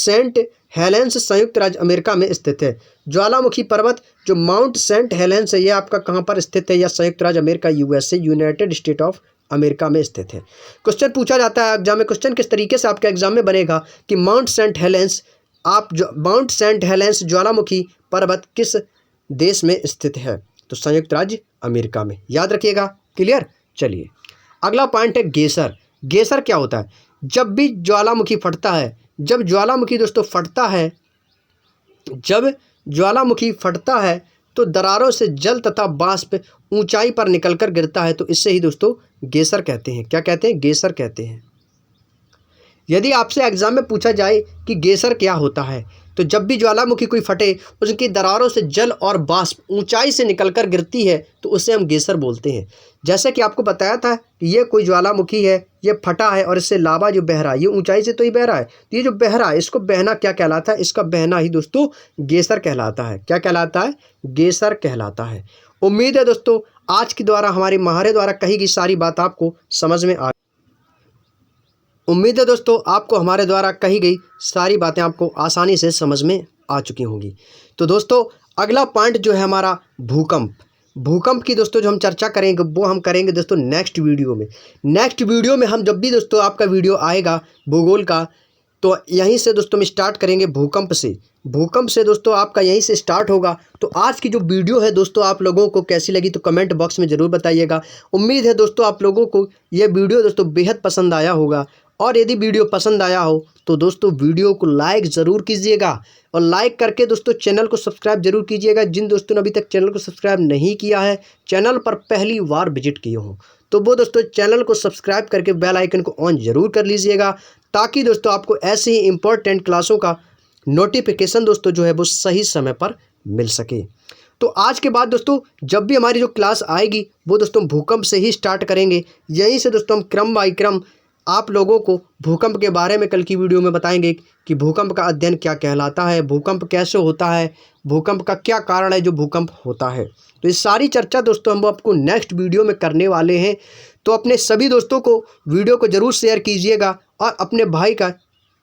सेंट हेलेंस संयुक्त राज्य अमेरिका में स्थित है। ज्वालामुखी पर्वत जो माउंट सेंट हेलेंस है यह आपका कहाँ पर स्थित है? यह संयुक्त राज्य America USA United state of America में स्थित है। क्वेश्चन पूछा जाता है एग्जाम में, क्वेश्चन किस तरीके से आपके एग्जाम में बनेगा कि माउंट सेंट हेलेंस ज्वालामुखी पर्वत किस देश में स्थित है? तो संयुक्त राज्य अमेरिका में, याद रखिएगा। क्लियर? चलिए अगला पॉइंट है गेसर। गेसर क्या होता है? जब भी ज्वालामुखी फटता है, जब ज्वालामुखी दोस्तों फटता है, जब ज्वालामुखी फटता है तो दरारों से जल तथा वाष्प ऊंचाई पर निकलकर गिरता है, तो इससे ही दोस्तों गेसर कहते हैं। क्या कहते हैं? गेसर कहते हैं। यदि आपसे एग्जाम में पूछा जाए कि गेसर क्या होता है, तो जब भी ज्वालामुखी कोई फटे उसकी दरारों से जल और वाष्प ऊंचाई से निकलकर गिरती है तो उसे हम गेसर बोलते हैं। जैसे कि आपको बताया था कि ये कोई ज्वालामुखी है, ये फटा है और इससे लावा जो बह रहा है, ये ऊंचाई से तो ही बह रहा है, तो ये जो बह रहा है इसको बहना क्या कहलाता है? इसका बहना ही दोस्तों गेसर कहलाता है। क्या कहलाता है? गेसर कहलाता है। उम्मीद है दोस्तों आज के द्वारा हमारे महारे द्वारा कही गई सारी बात आपको समझ में आ उम्मीद है दोस्तों आपको हमारे द्वारा कही गई सारी बातें आपको आसानी से समझ में आ चुकी होंगी। तो दोस्तों अगला पॉइंट जो है हमारा भूकंप की दोस्तों जो हम चर्चा करेंगे वो हम करेंगे दोस्तों नेक्स्ट वीडियो में हम जब भी दोस्तों आपका वीडियो आएगा भूगोल का, तो यहीं से दोस्तों हम स्टार्ट करेंगे भूकंप से दोस्तों आपका यहीं से स्टार्ट होगा। तो आज की जो वीडियो है दोस्तों आप लोगों को कैसी लगी तो कमेंट बॉक्स में ज़रूर बताइएगा। उम्मीद है दोस्तों आप लोगों को यह वीडियो दोस्तों बेहद पसंद आया होगा, और यदि वीडियो पसंद आया हो तो दोस्तों वीडियो को लाइक ज़रूर कीजिएगा, और लाइक करके दोस्तों चैनल को सब्सक्राइब जरूर कीजिएगा। जिन दोस्तों ने अभी तक चैनल को सब्सक्राइब नहीं किया है, चैनल पर पहली बार विजिट किए हो, तो वो दोस्तों चैनल को सब्सक्राइब करके बेल आइकन को ऑन जरूर कर लीजिएगा, ताकि दोस्तों आपको ऐसे ही इंपॉर्टेंट क्लासों का नोटिफिकेशन दोस्तों जो है वो सही समय पर मिल सके। तो आज के बाद दोस्तों जब भी हमारी जो क्लास आएगी वो दोस्तों भूकंप से ही स्टार्ट करेंगे। यहीं से दोस्तों हम क्रम बाई क्रम आप लोगों को भूकंप के बारे में कल की वीडियो में बताएंगे कि भूकंप का अध्ययन क्या कहलाता है, भूकंप कैसे होता है, भूकंप का क्या कारण है जो भूकंप होता है। तो ये सारी चर्चा दोस्तों हम आपको नेक्स्ट वीडियो में करने वाले हैं। तो अपने सभी दोस्तों को वीडियो को ज़रूर शेयर कीजिएगा और अपने भाई का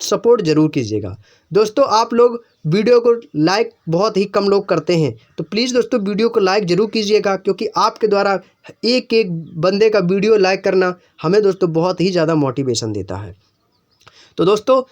सपोर्ट ज़रूर कीजिएगा। दोस्तों आप लोग वीडियो को लाइक बहुत ही कम लोग करते हैं, तो प्लीज़ दोस्तों वीडियो को लाइक ज़रूर कीजिएगा, क्योंकि आपके द्वारा एक एक बंदे का वीडियो लाइक करना हमें दोस्तों बहुत ही ज़्यादा मोटिवेशन देता है। तो दोस्तों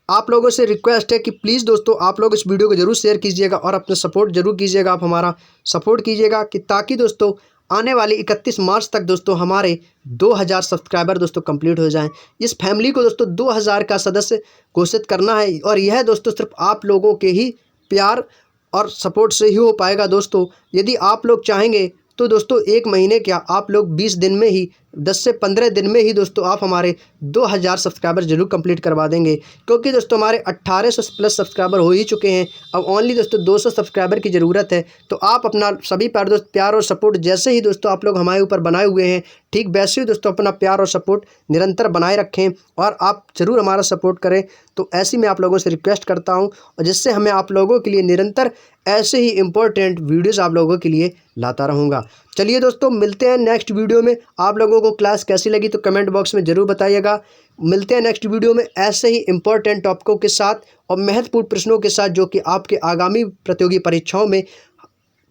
आप लोगों से रिक्वेस्ट है कि प्लीज़ दोस्तों आप लोग इस वीडियो को ज़रूर शेयर कीजिएगा और अपना सपोर्ट ज़रूर कीजिएगा। आप हमारा सपोर्ट कीजिएगा कि ताकि दोस्तों आने वाली 31 मार्च तक दोस्तों हमारे 2000 सब्सक्राइबर दोस्तों कंप्लीट हो जाएं। इस फैमिली को दोस्तों 2000 का सदस्य घोषित करना है, और यह दोस्तों सिर्फ आप लोगों के ही प्यार और सपोर्ट से ही हो पाएगा। दोस्तों यदि आप लोग चाहेंगे तो दोस्तों 1 महीने क्या आप लोग 20 दिन में ही 10 से 15 दिन में ही दोस्तों आप हमारे 2000 सब्सक्राइबर जरूर कंप्लीट करवा देंगे, क्योंकि दोस्तों हमारे 1800 प्लस सब्सक्राइबर हो ही चुके हैं। अब ओनली दोस्तों 200 सब्सक्राइबर की ज़रूरत है। तो आप अपना सभी प्यार और सपोर्ट जैसे ही दोस्तों आप लोग हमारे ऊपर बनाए हुए हैं, ठीक वैसे ही दोस्तों अपना प्यार और सपोर्ट निरंतर बनाए रखें और आप ज़रूर हमारा सपोर्ट करें। तो ऐसी मैं आप लोगों से रिक्वेस्ट करता हूं, और जिससे हमें आप लोगों के लिए निरंतर ऐसे ही इम्पोर्टेंट वीडियोज़ आप लोगों के लिए लाता रहूँगा। चलिए दोस्तों, मिलते हैं नेक्स्ट वीडियो में। आप लोगों को क्लास कैसी लगी तो कमेंट बॉक्स में ज़रूर बताइएगा। मिलते हैं नेक्स्ट वीडियो में ऐसे ही इम्पोर्टेंट टॉपिकों के साथ और महत्वपूर्ण प्रश्नों के साथ, जो कि आपके आगामी प्रतियोगी परीक्षाओं में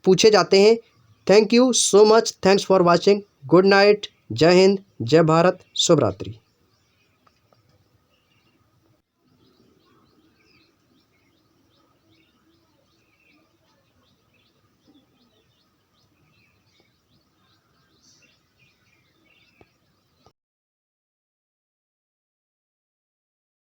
पूछे जाते हैं। Thank you so much. Thanks for watching. Good night. जय हिंद, जय भारत, शुभ रात्रि।